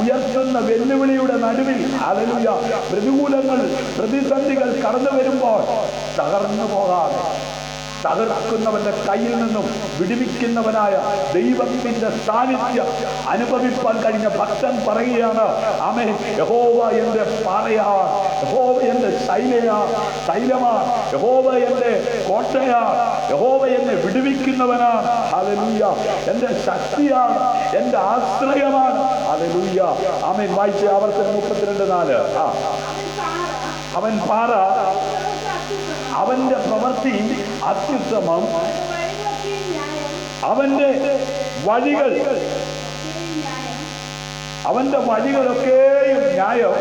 ഉയർത്തുന്ന വെല്ലുവിളിയുടെ നടുവിൽ ഹല്ലേലൂയ പ്രതികൂലങ്ങൾ പ്രതിസന്ധികൾ കടന്നു വരുമ്പോൾ തകർന്നു പോകാതെ തകർക്കുന്നവന്റെ കയ്യിൽ നിന്നും വിടുവിക്കുന്നവനായ ദൈവത്തിന്റെ സാന്നിധ്യം അനുഭവിപ്പാൻ കഴിഞ്ഞ ഭക്തൻ പറയുകയാണ്, ആമേൻ യഹോവ എന്റെ പാറയാണ്, യഹോവ എന്റെ ശൈലമാണ്, യഹോവ എന്റെ കോട്ടയാണ്, യഹോവ എന്നെ വിടുവിക്കുന്നവനാണ്, ഹല്ലേലൂയ എന്റെ ശക്തിയാണ്, എന്റെ ആശ്രയമാണ്, ഹല്ലേലൂയ ആമേൻ. വായിച്ച ആവർത്തനം 32:4. അവൻ പാറ, അവന്റെ പ്രവൃത്തി അത്യുത്തമം, അവന്റെ വഴികൾ, അവന്റെ വഴികളൊക്കെയും ന്യായം,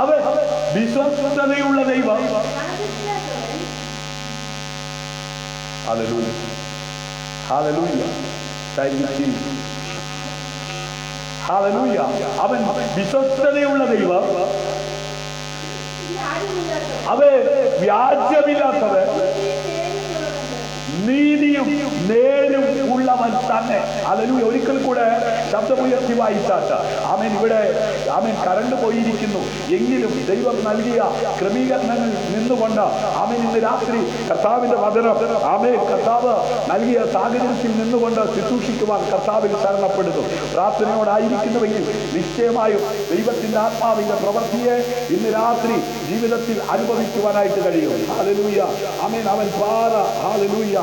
അവൻ വിശ്വസ്തതയുള്ള ദൈവം. ഹല്ലേലൂയ ഹല്ലേലൂയ ഹല്ലേലൂയ അവൻ വിശ്വസ്തതയുള്ള ദൈവം, അവൻ വ്യാജമില്ലാത്തത്, നീതിയും നേരും ഉള്ളവൻ തന്നെ. ഹല്ലേലൂയ. ഒരിക്കൽ കൂടെ ശബ്ദമുയർത്തി വായിച്ചാട്ട് ആമേൻ. ഇവിടെ ആമേൻ കറണ്ട് പോയിരിക്കുന്നു എങ്കിലും ദൈവം നൽകിയ ക്രമീകരണങ്ങൾ നിന്നുകൊണ്ട് ആമേൻ ഇന്ന് രാത്രി കർത്താവിന്റെ വചനം ആമേൻ കർത്താവ് നൽകിയ സാഹചര്യത്തിൽ നിന്നുകൊണ്ട് ശുശ്രൂഷിക്കുവാൻ കർത്താവിൽ ശരണപ്പെടുന്നു. പ്രാർത്ഥനയോടായിരിക്കുന്നുവെങ്കിൽ നിശ്ചയമായും ദൈവത്തിന്റെ ആത്മാവിന്റെ പ്രവൃത്തിയെ ഇന്ന് രാത്രി ജീവിതത്തിൽ അനുഭവിക്കുവാനായിട്ട് കഴിയും. ഹല്ലേലൂയ ആമേൻ. അവൻ പാറ, ഹല്ലേലൂയ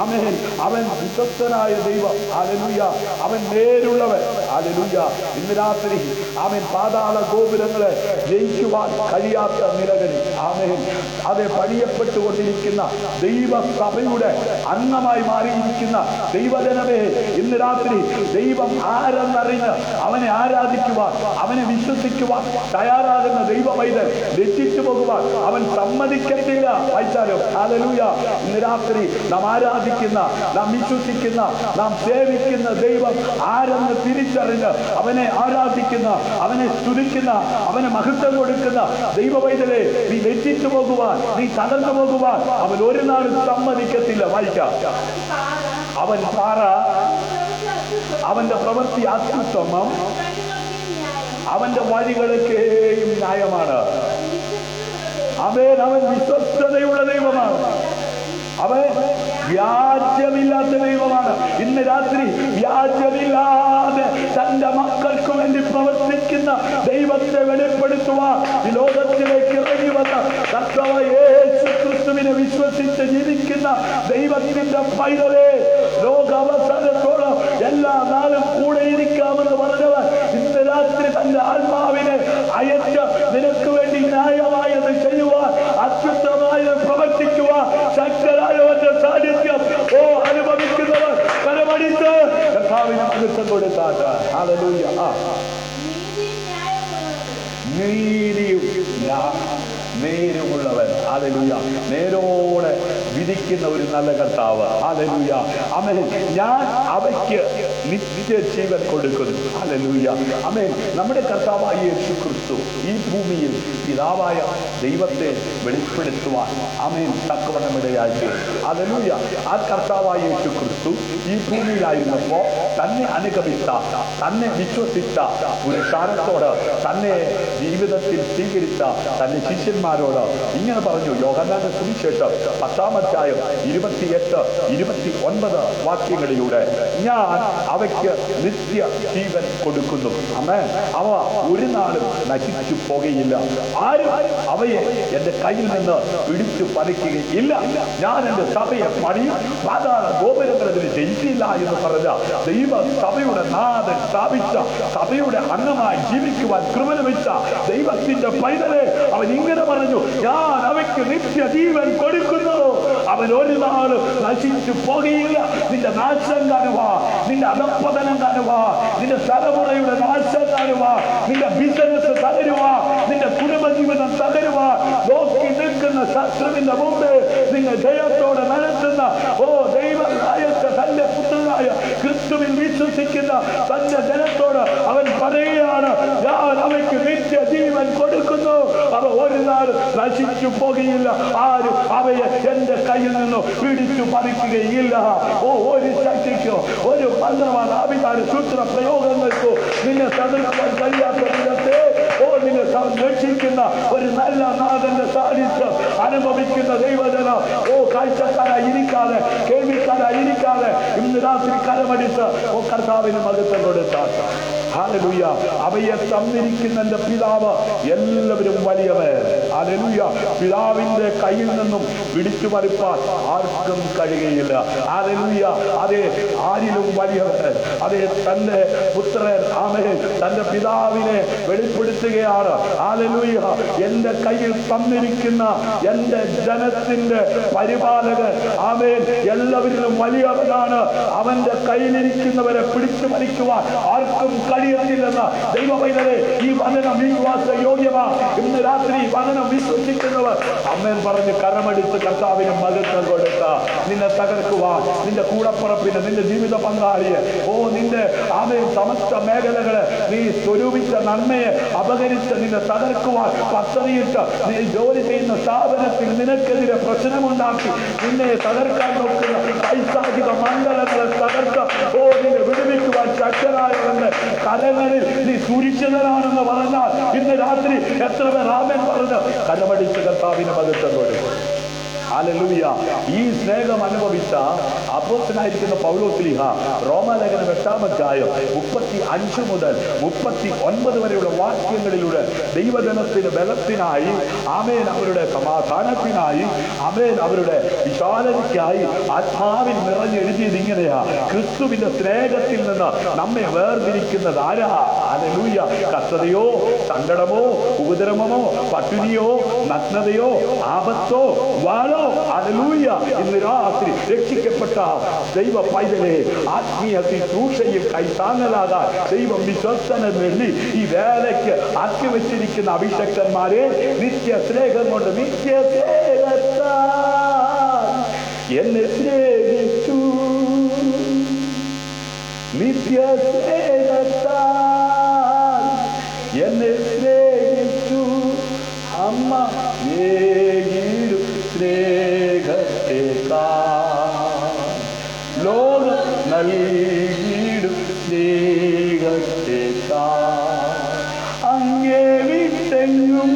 ആമേൻ. അവൻ വിശ്വസ്തനായ ദൈവം, ഹല്ലേലൂയ അവൻ നേരുള്ളവൻ, ഹല്ലേലൂയ. ഇന്ന് രാത്രി ആമേൻ പാതാള ഗോപുരങ്ങളെ ജയിക്കുവാൻ കഴിയാത്ത നിലകളിൽ ആമേൻ അതെ പഴിയപ്പെട്ടുകൊണ്ടിരിക്കുന്ന ദൈവസഭയുടെ അംഗമായി മാറിയിരിക്കുന്ന ദൈവജനമേ, ഇന്ന് രാത്രി ദൈവം ആരെന്നറിഞ്ഞ് അവനെ ആരാധിക്കുവാൻ, അവനെ വിശ്വസിക്കുവാൻ തയ്യാറാകുന്ന ദൈവവൈതൽ രക്ഷിച്ചു പോകുവാൻ അവൻ സമ്മതിക്കത്തില്ല. വായിച്ചാലും ഹല്ലേലൂയ. ഇന്ന് രാത്രി നാം ആരാധിക്കുന്ന, നാം വിശ്വസിക്കുന്ന, നാം സേവിക്കുന്ന ദൈവം ആരെന്ന് തിരിച്ചറിഞ്ഞ് അവനെ ആരാധിക്കുന്ന, അവനെ സ്തുതിക്കുന്ന, അവനെ മഹത്വം കൊടുക്കുന്ന ദൈവവൈതലെ നീ രക്ഷിച്ചു പോകുവാൻ, നീ തകർന്നു പോകുവാൻ അവൻ ഒരു നാളും സമ്മതിക്കത്തില്ല. വായിക്കാം. അവൻ പാറ, അവന്റെ പ്രവൃത്തി അത്യുത്തമം, അവന്റെ വഴികളൊക്കെയും ന്യായമാണ്. അവൻ വിശ്വസ്തതയുള്ള ദൈവമാണ്, അവൻ വ്യാജമില്ലാത്ത ദൈവമാണ്. ഇന്ന് രാത്രി വ്യാജമില്ലാതെ തന്റെ മക്കൾക്ക് വേണ്ടി പ്രവർത്തിക്കുന്ന ദൈവത്തെ വെളിപ്പെടുത്തുവാൻ ഈ ലോകത്തിലേക്ക് ഇറങ്ങി വന്ന കർത്താവായ യേശു ക്രിസ്തുവിനെ വിശ്വസിച്ച് ജീവിക്കുന്ന ദൈവത്തിന്റെ പൈതലേ, ലോകാവസാനത്തോളം എല്ലാ നാളും കൂടെ ഇരിക്കാമെന്ന് പറഞ്ഞവൻ ഇന്ന് രാത്രി തന്റെ ആത്മാവിനെ അയച്ച് നിനക്ക് വേണ്ടി ന്യായമായത് ചെയ്യുവാൻ, അത്യുത്തമമായത് പ്രവർത്തിക്കുവാൻ ശക്തരായവന്റെ സാന്നിധ്യം അനുഭവിക്കുന്നവർ കരമടിച്ച് കർത്താവിന് മഹത്വം കൊടുത്താട്ട്. ഹല്ലേലൂയ. നീതിയും നേരുമുള്ളവൻ, ഹല്ലേലൂയ. നേരോടെ വിധിക്കുന്ന ഒരു നല്ല കർത്താവ്, ഹല്ലേലൂയ. ആമേൻ. ഞാൻ അവയ്ക്ക് നിത്യജീവൻ കൊടുക്കുന്നു, ഹല്ലേലൂയ. ആമേൻ. നമ്മുടെ കർത്താവായ യേശു ക്രിസ്തു ഈ ഭൂമിയിൽ പിതാവായ ദൈവത്തെ വെളിപ്പെടുത്തുവാൻ ആമേൻ തക്കവണ്ണമിടയായി, ഹല്ലേലൂയ. ആ കർത്താവായ യേശു ക്രിസ്തു ഈ ഭൂമിയിലായിരുന്നപ്പോ തന്നെ അനുഗമിച്ച, തന്നെ വിശ്വസിച്ച ഒരു സ്ഥാനത്തോട് തന്നെ ജീവിതത്തിൽ സ്വീകരിച്ച തന്റെ ശിഷ്യന്മാർ ശിഷ്യന്മാരോട് ഇങ്ങനെ പറഞ്ഞു. യോഹന്നാന്റെ സുവിശേഷം 10-ാം അധ്യായം 28, 29 വാക്യങ്ങളിലൂടെ, ഞാൻ അവയ്ക്ക് നിത്യ ജീവൻ കൊടുക്കുന്നു. ആമേൻ. അവ ഒരു നാളും നശിച്ചു പോകുകയില്ല. ആരും അവയെ എന്റെ കയ്യിൽ നിന്ന് പിടിച്ചു പറിക്കുകയില്ല. ഞാൻ എന്റെ സഭയെ പണിയും, പാതാള ഗോപുരങ്ങളിൽ ജയിക്കില്ല എന്ന് പറഞ്ഞ ദൈവ സഭയുടെ നാഥൻ സ്ഥാപിച്ച, സഭയുടെ അംഗമായി ജീവിക്കുവാൻ കൃപ ലഭിച്ച ദൈവത്തിന്റെ പൈതലെ അവൻ ഇങ്ങനെ പറഞ്ഞു, ഞാൻ അവയ്ക്ക് നിത്യജീവൻ കൊടുക്കുന്നു. അവൻ ഒരു നാളും നശിച്ചു പോകുകയില്ല. നിന്റെ നാശം കാണുവാ, നിന്റെ അധപ്പതനം കാണുവാ, നിന്റെ തലമുറയുടെ നാശം കാണുവാ, നിന്റെ ബിസിനസ് തകരുവാ, നിന്റെ കുടുംബജീവിതം തകരുവാ, നോക്കി നിൽക്കുന്ന ശത്രുവിന്റെ മുമ്പ് നിങ്ങൾ ജയത്തോടെ നടത്തുന്ന ദൈവം അയച്ച തന്റെ പുത്രനായ ക്രിസ്തുവിൽ വിശ്വസിക്കുന്ന തന്റെ ജനത്തോട് അവൻ പറയുകയാണ്, ഞാൻ അവയ്ക്ക് നിത്യജീവൻ കൊടുക്കുന്നു. അവ ഒരു നാൾ നശിച്ചു പോകുകയില്ല. ആരും അവയെ എന്റെ കയ്യിൽ നിന്ന് പിടിച്ചു പറിക്കുകയില്ല. ഒരു ശക്തിക്കോ ഒരു മന്ത്രവാദ അഭിധാന സൂത്ര പ്രയോഗങ്ങൾക്കോ നിന്നെ തകർക്കാൻ കഴിയാത്ത വിധത്തെ നിന്നെ രക്ഷിക്കുന്ന ഒരു നല്ല നാഥന്റെ സാന്നിധ്യം അനുഭവിക്കുന്ന ദൈവജന കാഴ്ചക്കാരായി ഇരിക്കാതെ, കേൾവിക്കാരായി ഇരിക്കാതെ ഇന്ന് രാത്രി കരമടിച്ച് കർത്താവിന് മഹത്വം കൊടുത്താൽ ഹല്ലേലൂയ. അവയെ തന്നിരിക്കുന്ന എന്റെ പിതാവ് എല്ലാവരും വലിയവർ. ഹല്ലേലൂയ. പിതാവിന്റെ കയ്യിൽ നിന്നും പിടിച്ചു പറിപ്പാൻ ആർക്കും കഴിയുകയില്ല. ഹല്ലേലൂയ. അതേ, ആരിലും വലിയവർ, അതേ, തന്റെ പുത്രൻ ആമേൻ തന്റെ പിതാവിനെ വെളിപ്പെടുത്തുകയാണ്. ഹല്ലേലൂയ. എന്റെ കയ്യിൽ തന്നിരിക്കുന്ന എന്റെ ജനത്തിന്റെ പരിപാലകൻ ആമേൻ എല്ലാവരിലും വലിയവനാണ്. അവന്റെ കയ്യിലിരിക്കുന്നവരെ പിടിച്ചു പറിക്കുവാൻ ആർക്കും കഴിയത്തില്ലെന്ന് ദൈവമൈതലേ ഈ വചനം വിശ്വാസ യോഗ്യമാ. ഇന്ന് രാത്രി വചനം വിശ്വസിക്കുന്നവർ അമ്മേൻ പറഞ്ഞ് കരമടിച്ച് കർത്താവിന് മഹത്വം കൊടുത്ത നിന്നെ തകർക്കുവാൻ, നിന്റെ കൂടപ്പുറപ്പിന്, നിന്റെ ജീവിത പങ്കാളിയെ നിന്റെ ആമേൻ സമസ്ത മേഖലകളെ നീ സ്വരൂപിച്ച നന്മയെ അപകരിച്ച് നിന്നെ തകർക്കുവാൻ പദ്ധതിയിട്ട് നീ ജോലി ചെയ്യുന്ന സ്ഥാപനത്തിൽ നിനക്കെതിരെ പ്രശ്നമുണ്ടാക്കി നിന്നെ തകർക്കാൻ നോക്കുന്ന പൈശാചിക മണ്ഡലങ്ങളെ തകർത്ത് നിന്നെ വിടുവിക്കുവാൻ ശക്തനായവന്റെ കരങ്ങളിൽ നീ സുരക്ഷിതനാണെന്ന് പറഞ്ഞാൽ ഇന്ന് രാത്രി എത്ര പേർ ആമേൻ പറഞ്ഞ് കരമടിച്ച് കർത്താവിന് മഹത്വം കൊടുക്കും. ഹല്ലേലൂയ. ഈ സ്നേഹം അനുഭവിച്ച അപ്പോസ്തലനായിരിക്കുന്ന പൗലോസ്ലീഹ റോമാലേഖനം 8-ാം അധ്യായം 35 മുതൽ 39 വരെയുള്ള വാക്യങ്ങളിലൂടെ ദൈവജനത്തിന് ബലത്തിനായി, ആമേൻ അവരുടെ സമാധാനത്തിനായി, ആമേൻ അവരുടെ വിശാലതയ്ക്കായി ആത്മാവിൽ നിറഞ്ഞെഴുതിയത് ഇങ്ങനെയാ: ക്രിസ്തുവിന്റെ സ്നേഹത്തിൽ നിന്ന് നമ്മെ വേർതിരിക്കുന്നത് ആരാ? ഹല്ലേലൂയ. കഷ്ടതയോ, സങ്കടമോ, ഉപദ്രവമോ, പട്ടിണിയോ, നഗ്നതയോ, ആപത്തോ, വാളോ, ഹല്ലേലൂയ. ഇന്ന് രാത്രി രക്ഷിക്കപ്പെട്ട ദൈവ പൈതലെ ആത്മീയ ശുശ്രൂഷയിൽ കൈത്താങ്ങലാകാൻ ദൈവം വിശ്വസ്തനെ വേണ്ടി ഈ വേലയ്ക്ക് ആക്കി വെച്ചിരിക്കുന്ന അഭിഷക്തന്മാരെ നിത്യ സ്നേഹം കൊണ്ട്, നിത്യ സ്നേഹത്താൽ എന്നെ സ്നേഹിച്ചു, നിത്യ സ്നേഹത്താൽ എന്നെ സ്നേഹിച്ചു, അമ്മ സ്നേഹത്തേക്കാൾ ലോകം നൽകിയിടും സ്നേഹത്തേക്കാൾ അങ്ങേ വിട്ടെങ്ങും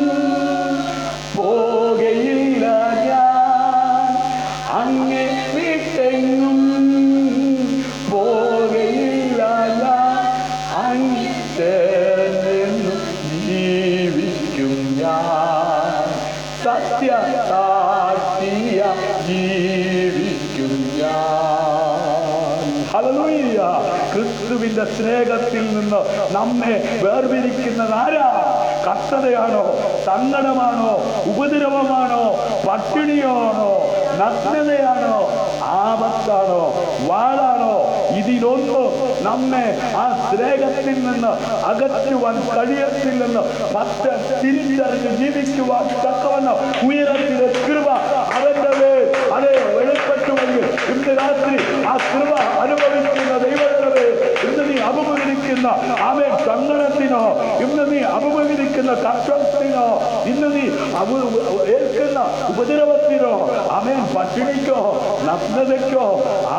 പോകയില്ല ഞാൻ, അങ്ങേ വിട്ടെങ്ങും പോകയില്ല ഞാൻ, അങ്ങേന്നും ജീവിക്കും ഞാൻ, സത്യസാക്ഷിയ ജീവിക്കും ഞാൻ. ഹല്ലേലൂയ. ക്രിസ്തുവിന്റെ സ്നേഹത്തിൽ നിന്ന് നമ്മെ വേർപിരിക്കുന്നത് ആരാ? കഷ്ടതയാണോ? സങ്കടമാണോ? ഉപദ്രവമാണോ? പട്ടിണിയാണോ? നഗ്നതയാണോ? ആപത്താണോ? വാളാണോ? ഇതിലൊന്നും നമ്മെ ആ സ്നേഹത്തിൽ നിന്ന് അകറ്റുവാൻ കഴിയത്തില്ലെന്ന് തിരിച്ചറിഞ്ഞ് ജീവിക്കുവാൻ തക്കവണ്ണം ഉയരത്തിലെ കൃപ അവന്റെ മേൽ അതേ വെളിപ്പെട്ടുവെങ്കിൽ ഇന്ന് രാത്രി ആ കൃപ അനുഭവിക്കുന്ന ദൈവജനമേ, ഇന്ന് നീ അഭിമുഖീകരിക്കുന്ന ആമേൻ സങ്കടത്തിനോ, ഇന്ന് നീ അഭിമുഖീകരിക്കുന്ന കഷ്ടത്തിനോ, ഇന്ന് നീ ഏൽക്കുന്ന ഉപദ്രവത്തിനോ, ആമേൻ പട്ടിണിക്കോ, നഗ്നതയ്ക്കോ,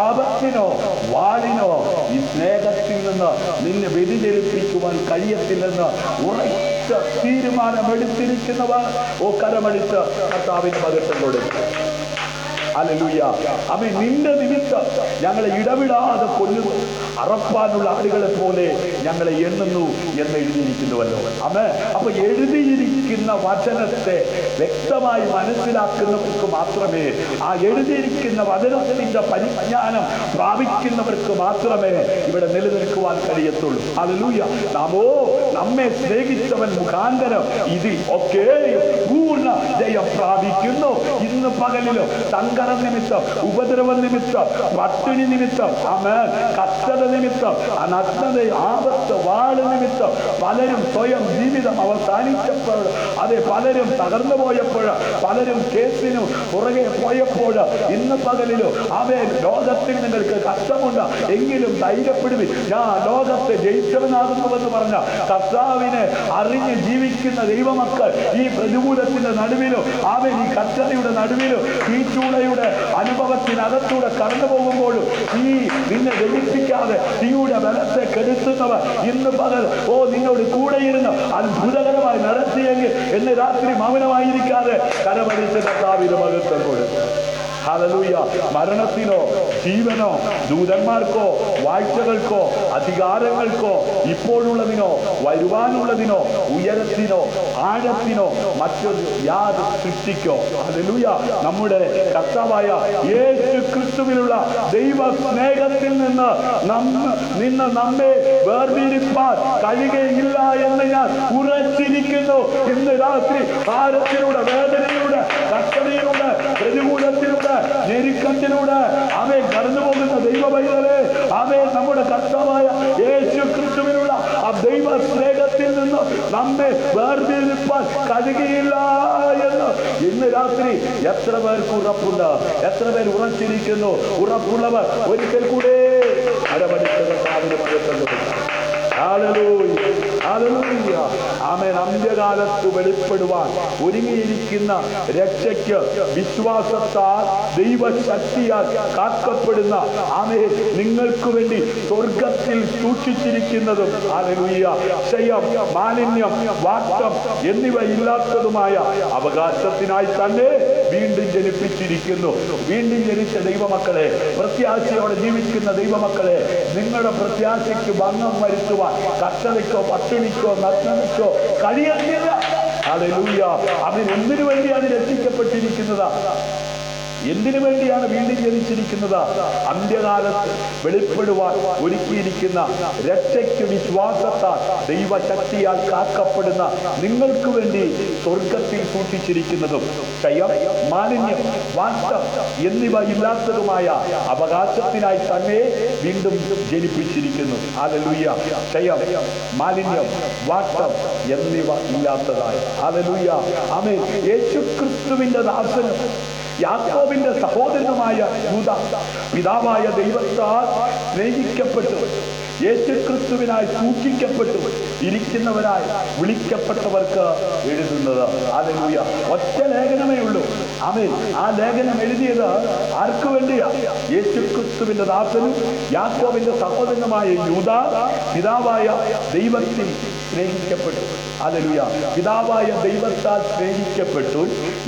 ആപത്തിനോ, വാളിനോ, ഈ സ്നേഹത്തിൽ നിന്ന് നിന്നെ വ്യതിചലിപ്പിക്കുവാൻ കഴിയത്തില്ലെന്ന് ഉറച്ച തീരുമാനമെടുത്തിരിക്കുന്നവർ കരമടിച്ച് കർത്താവിന്റെ മഹത്വം കൊടുക്കും. ഹല്ലേലൂയ. ആമേൻ. നിന്റെ നിമിത്തം ഞങ്ങളെ ഇടവിടാതെ കൊല്ലുന്നു, അറപ്പാനുള്ള ആടുകളെ പോലെ ഞങ്ങളെ എണ്ണുന്നു എന്ന് എഴുതിയിരിക്കുന്നുവല്ലോ. ആമേൻ. അപ്പൊ എഴുതിയിരിക്കുന്ന വചനത്തെ വ്യക്തമായി മനസ്സിലാക്കുന്നവർക്ക് മാത്രമേ, ആ എഴുതിയിരിക്കുന്ന വചനത്തിന്റെ പരിജ്ഞാനം പ്രാപിക്കുന്നവർക്ക് മാത്രമേ ഇവിടെ നിലനിൽക്കുവാൻ കഴിയത്തുള്ളൂ. ഹല്ലേലൂയ. നമ്മെ സ്നേഹിച്ചവൻ മുഖാന്തരം ഇതിൽ ഒക്കെ പൂർണ്ണ ജയം പ്രാപിക്കുന്നു. ഇന്ന് പകലിലും നിമിത്തം, ഉപദ്രവ നിമിത്തം, പട്ടിണി നിമിത്തം, ആമേൻ, കഷ്ടത നിമിത്തം, നഗ്നത, ആപത്ത്, വാള് നിമിത്തം പലരും സ്വയം ജീവിതം അവസാനിച്ചപ്പോൾ, അതെ, പലരും തകർന്നു പോയപ്പോൾ, പലരും കേസിനു പുറകെ പോയപ്പോൾ, ഇന്ന് പകലിലും ആമേൻ, ലോകത്തിൽ നിങ്ങൾക്ക് കഷ്ടമുണ്ട് എങ്കിലും ധൈര്യപ്പെടുവിൻ, ഞാൻ ലോകത്തെ ജയിച്ചവനാകുന്നുവെന്ന് പറഞ്ഞ കർത്താവിനെ അറിഞ്ഞ് ജീവിക്കുന്ന ദൈവമക്കൾ ഈ പ്രതികൂലത്തിന്റെ നടുവിലും, ആമേൻ, ഈ കഷ്ടതയുടെ നടുവിലും, ഈ ചൂളയുടെ അനുഭവത്തിനകത്തൂടെ കടന്നു പോകുമ്പോഴും ഈ നിന്നെ ദഹിപ്പിക്കാതെ തീയുടെ ബലത്തെ കെടുത്തുന്നവർ ഇന്ന് പകൽ നിന്നോട് കൂടെയിരുന്ന് അത്ഭുതകരമായി നടത്തിയെങ്കിൽ എന്ന് രാത്രി മൗനമായിരിക്കാതെ കരമടിച്ച് കർത്താവിന്റെ മഹത്വം കൊടുക്കും. ഹല്ലേലൂയ. മരണത്തിനോ ജീവനോ ദൂതന്മാർക്കോ വാഴ്ചകൾക്കോ അധികാരങ്ങൾക്കോ ഇപ്പോഴുള്ളതിനോ വരുവാനുള്ളതിനോ ഉയരത്തിനോ ആഴത്തിനോ മറ്റൊരു യാതൊരു സൃഷ്ടിക്കോ, ഹല്ലേലൂയ, നമ്മുടെ കർത്താവായ യേശു ക്രിസ്തുവിലുള്ള ദൈവ സ്നേഹത്തിൽ നിന്ന് നമ്മെ വേർതിരിപ്പാൻ കഴിയുകയില്ല എന്ന് ഞാൻ ഉറച്ചിരിക്കുന്നു. ഇന്ന് രാത്രി ഭാരത്തിലൂടെ, വേദനയിലൂടെ, കഷ്ടതയിലൂടെ, പ്രതികൂലത്തിലൂടെ, ഞെരുക്കത്തിലൂടെ അവൻ കടന്നു പോകുന്ന ദൈവ പൈതലേ, അവൻ നമ്മുടെ കർത്താവായ യേശു ക്രിസ്തുവിനുള്ള ആ ദൈവ സ്നേഹത്തിൽ നിന്ന് നമ്മെ വേർതിരിപ്പാൻ കഴിയുകയില്ല എന്ന് ഇന്ന് രാത്രി എത്ര പേർക്ക് ഉറപ്പുണ്ട്? എത്ര പേർ ഉറച്ചിരിക്കുന്നു? ഉറപ്പുള്ളവർ ഒരിക്കൽ കൂടെ ആമേൻ. അന്ത്യകാലത്ത് വെളിപ്പെടുവാൻ ഒരുങ്ങിയിരിക്കുന്ന രക്ഷയ്ക്ക് വിശ്വാസത്താൽ ദൈവശക്തിയാൽ കാക്കപ്പെടുന്ന ആമേൻ നിങ്ങൾക്ക് വേണ്ടി സ്വർഗത്തിൽ സൂക്ഷിച്ചിരിക്കുന്നതും, ഹല്ലേലൂയ, ക്ഷയം, മാലിന്യം, വാട്ടം എന്നിവ ഇല്ലാത്തതുമായ അവകാശത്തിനായി തന്നെ വീണ്ടും ജനിപ്പിച്ചിരിക്കുന്നു. വീണ്ടും ജനിച്ച ദൈവമക്കളെ, പ്രത്യാശയോടെ ജീവിക്കുന്ന ദൈവമക്കളെ, നിങ്ങളുടെ പ്രത്യാശയ്ക്ക് ഭംഗം വരുത്തുവാൻ കഷ്ടതയ്ക്കോ പട്ടിണിക്കോ നഗ്നതയ്ക്കോ കഴിയുന്നില്ല. ഹല്ലേലൂയ. അവൻ എന്തിനു വേണ്ടിയാണ് രക്ഷിക്കപ്പെട്ടിരിക്കുന്നത്? എന്തിനു വേണ്ടിയാണ് വീണ്ടും ജനിച്ചിരിക്കുന്നത്? അന്ത്യകാലത്ത് വെളിപ്പെടുവാൻ ഒരുക്കിയിരിക്കുന്ന രക്ഷയ്ക്ക് വിശ്വാസത്താൽ ദൈവശക്തിയാൽ കാക്കപ്പെടുന്ന നിങ്ങൾക്ക് വേണ്ടി സ്വർഗത്തിൽ സൂക്ഷിച്ചിരിക്കുന്നതും ക്ഷയം, മാലിന്യം, വാട്ടം എന്നിവ ഇല്ലാത്തതുമായ അവകാശത്തിനായി തന്നെ വീണ്ടും ജനിപ്പിച്ചിരിക്കുന്നു. ഹല്ലേലൂയ. ക്ഷയം, മാലിന്യം, വാട്ടം എന്നിവ ഇല്ലാത്തതായി. ഹല്ലേലൂയ. ആമേൻ. യേശുക്രിസ്തുവിന്റെ ദാസനും യാക്കോബിന്റെ സഹോദരനുമായ യൂദാ പിതാവായ ദൈവത്താൽ സ്നേഹിക്കപ്പെട്ടു യേശുക്രിസ്തുവിനായി സൂക്ഷിക്കപ്പെട്ടു ഇരിക്കുന്നവരായി വിളിക്കപ്പെട്ടവർക്ക് എഴുതുന്നത്. ഹല്ലേലൂയ. ഒറ്റ ലേഖനമേ ഉള്ളൂ. ആമേൻ. ആ ലേഖനം എഴുതിയത് ആർക്കു വേണ്ടിയാ? യേശുക്രിസ്തുവിന്റെ ദാസനും യാക്കോബിന്റെ സഹോദരനുമായ യൂദാ പിതാവായ ദൈവത്തിൽ സ്നേഹിക്കപ്പെട്ടു. ഹല്ലേലൂയ. പിതാവായ ദൈവത്താൽ സ്നേഹിക്കപ്പെട്ടു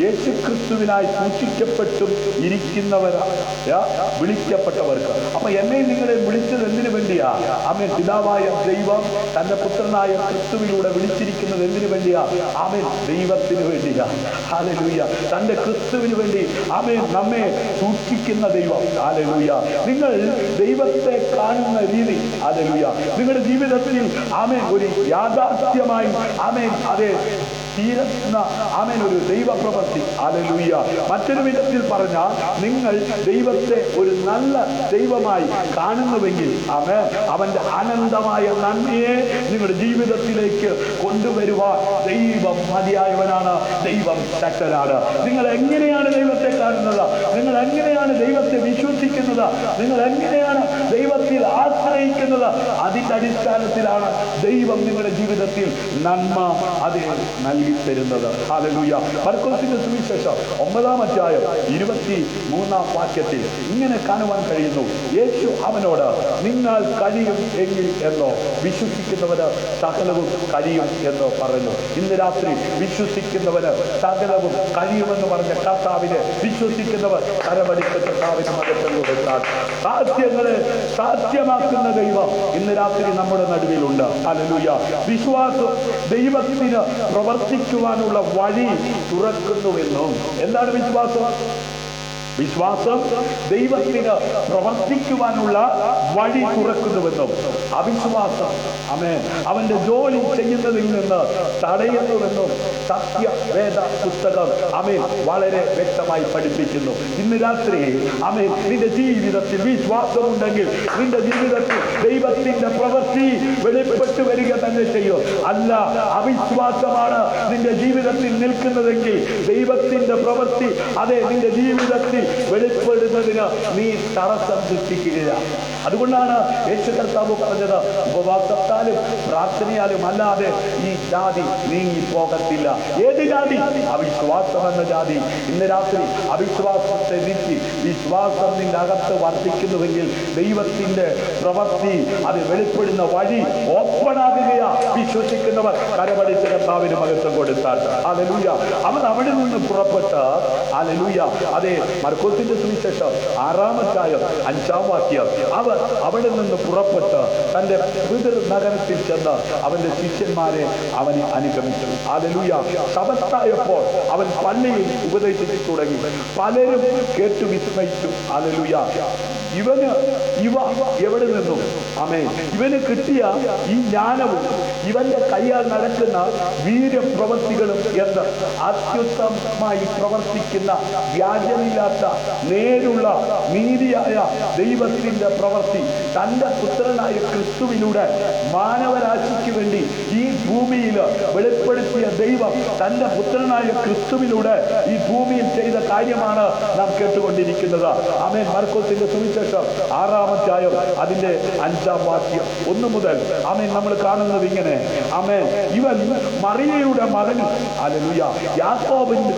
യേശുക്രിസ്തുവിനായി സൂക്ഷിക്കപ്പെട്ടും ഇരിക്കുന്നവരായ വിളിക്കപ്പെട്ടവർക്ക്. അപ്പൊ എന്നെ നിങ്ങളെ വിളിച്ചത് എന്തിനു വേണ്ടിയാ? ആമേൻ. പിതാവായ ദൈവം തന്റെ പുത്രനായ ക്രിസ്തുവിലൂടെ വിളിച്ചിരിക്കുന്നത് എന്തിനു വേണ്ടിയാ? ആമേൻ. ദൈവത്തിന് വേണ്ടിയാ. ഹല്ലേലൂയ. തന്റെ ക്രിസ്തുവിന് വേണ്ടി ആമേൻ നമ്മെ സൂക്ഷിക്കുന്ന ദൈവം. ഹല്ലേലൂയ. നിങ്ങൾ ദൈവത്തെ കാണുന്ന രീതി, ഹല്ലേലൂയ, നിങ്ങളുടെ ജീവിതത്തിൽ ആമേൻ ഒരു യാഥാർത്ഥ്യമായി ആമേൻ അതെ തീരുന്ന ആമേൻ ഒരു ദൈവപ്രവൃത്തി. ഹല്ലേലൂയ. മറ്റൊരു വിധത്തിൽ പറഞ്ഞാൽ നിങ്ങൾ ദൈവത്തെ ഒരു നല്ല ദൈവമായി കാണുന്നുവെങ്കിൽ ആമേൻ അവന്റെ അനന്തമായ നന്മയെ നിങ്ങളുടെ ജീവിതത്തിലേക്ക് കൊണ്ടുവരുവാൻ ദൈവം മതിയായവനാണ്. ദൈവം ശക്തനാണ്. നിങ്ങൾ എങ്ങനെയാണ് ദൈവത്തെ കാണുന്നത്? നിങ്ങൾ എങ്ങനെയാണ് ദൈവത്തെ വിശ്വസിക്കുന്നത്? നിങ്ങൾ എങ്ങനെയാണ് ദൈവത്തിൽ ആശ്രയിക്കുന്നത്? അതിന്റെ അടിസ്ഥാനത്തിലാണ് ദൈവം നിങ്ങളുടെ ജീവിതത്തിൽ നന്മ അത് നൽകി തരുന്നത്. ഹല്ലേലൂയ. മർക്കോസിന്റെ സുവിശേഷം 9-ാം അധ്യായം 23-ാം വാക്യത്തിൽ ഇങ്ങനെ കാണുവാൻ കഴിയുന്നു. യേശു അവനോട്, നിങ്ങൾ കഴിയും എങ്കിൽ എന്നോ, വിശ്വസിക്കുന്നവന് സകലവും കഴിയും എന്ന് പറഞ്ഞു. ഇന്ന് രാത്രി വിശ്വസിക്കുന്നവന് സകലവും കഴിയുമെന്ന് പറഞ്ഞ കർത്താവിനെ വിശ്വസിക്കുന്നവർ കരമടിച്ച കർത്താവിന് മകത്വം കൊടുത്താൽ സാധ്യങ്ങളെ സാധ്യമാക്കുന്ന ദൈവം ഇന്ന് രാത്രി നമ്മുടെ നടുവിലുണ്ട്. ഹല്ലേലൂയ. വിശ്വാസം ദൈവത്തിന് പ്രവർത്തിക്കുവാനുള്ള വഴി തുറക്കുന്നുവെന്നും. എന്താണ് വിശ്വാസം? വിശ്വാസം ദൈവത്തിന് പ്രവർത്തിക്കുവാനുള്ള വഴി തുറക്കുന്നുവെന്നും അവിശ്വാസം അവന്റെ ജോലി ചെയ്യുന്നതിൽ നിന്ന് തടയുന്നുവെന്നും സത്യവേദ പുസ്തകം വളരെ വ്യക്തമായി പഠിപ്പിക്കുന്നു. ഇന്ന് രാത്രി നിന്റെ ജീവിതത്തിൽ വിശ്വാസമുണ്ടെങ്കിൽ നിന്റെ ജീവിതത്തിൽ ദൈവത്തിന്റെ പ്രവൃത്തി വെളിപ്പെട്ടു വരിക തന്നെ ചെയ്യും. അല്ല, അവിശ്വാസമാണ് നിന്റെ ജീവിതത്തിൽ നിൽക്കുന്നതെങ്കിൽ ദൈവത്തിന്റെ പ്രവൃത്തി നിന്റെ ജീവിതത്തിൽ വെളിപ്പെടുന്നതിന് നീ തടസ്സം സൃഷ്ടിക്കുകയില്ല. അതുകൊണ്ടാണ് യേശു കർത്താവ് പറഞ്ഞത്, ഉപവാസത്താലും പ്രാർത്ഥനയാലും അല്ലാതെ ഈ ജാതി നീങ്ങി പോകത്തില്ല. ഏത് ജാതി? അവിശ്വാസം എന്ന ജാതി. ഇന്ന് രാത്രി അവിശ്വാസത്തെ നീക്കി വിശ്വാസം നിന്റെ അകത്ത് വർദ്ധിക്കുന്നുവെങ്കിൽ ദൈവത്തിന്റെ പ്രവൃത്തി അത് വെളിപ്പെടുന്ന വഴി ഓപ്പണാകുകയാ. വിശ്വസിക്കുന്നവർ കരമടിച്ച കർത്താവിന് മഹത്വം കൊടുത്താൽ ഹല്ലേലൂയ. അവൻ അവിടെ നിന്ന് പുറപ്പെട്ട് ഹല്ലേലൂയ മർക്കോസിന്റെ സുവിശേഷം 6-ാം അധ്യായം 5-ാം വാക്യം അവർ അവിടെ നിന്ന് പുറപ്പെട്ട് തന്റെ പിതൃ നഗരത്തിൽ ചെന്ന് അവന്റെ ശിഷ്യന്മാരെ അവനെ അനുഗമിച്ചു. ഹല്ലേലൂയ. ശബത്തായപ്പോൾ അവൻ പള്ളിയിൽ ഉപദേശിച്ചു തുടങ്ങി. പലരും കേട്ടു വിസ്മയിച്ചു. ഹല്ലേലൂയ. ഇവ എവിടെ നിന്നും ഇവന് കിട്ടിയ ഈ ജ്ഞാനവും ഇവന്റെ കയ്യാൽ നടക്കുന്ന വീര്യപ്രവൃത്തികളും എന്ന് അത്യുത്തമമായി പ്രവർത്തിക്കുന്ന വ്യാജമില്ലാത്ത നേരുള്ള നീതിയായ ദൈവത്തിന്റെ പ്രവൃത്തി തന്റെ പുത്രനായ ക്രിസ്തുവിലൂടെ മാനവരാശിക്ക് വേണ്ടി ഈ ഭൂമിയിൽ വെളിപ്പെടുത്തിയ ദൈവം തന്റെ പുത്രനായ ക്രിസ്തുവിലൂടെ ഈ ഭൂമിയിൽ ചെയ്ത കാര്യമാണ് നാം കേട്ടുകൊണ്ടിരിക്കുന്നത്. മർക്കോസിന്റെ സുവിശേഷം 6-ാം അധ്യായം അതിന്റെ 5-ാം വാക്യം 1 മുതൽ നമ്മൾ കാണുന്നത് ഇങ്ങനെ. ഇവൻ മറിയയുടെ മകനും ഹല്ലേലൂയ യാക്കോബിന്റെ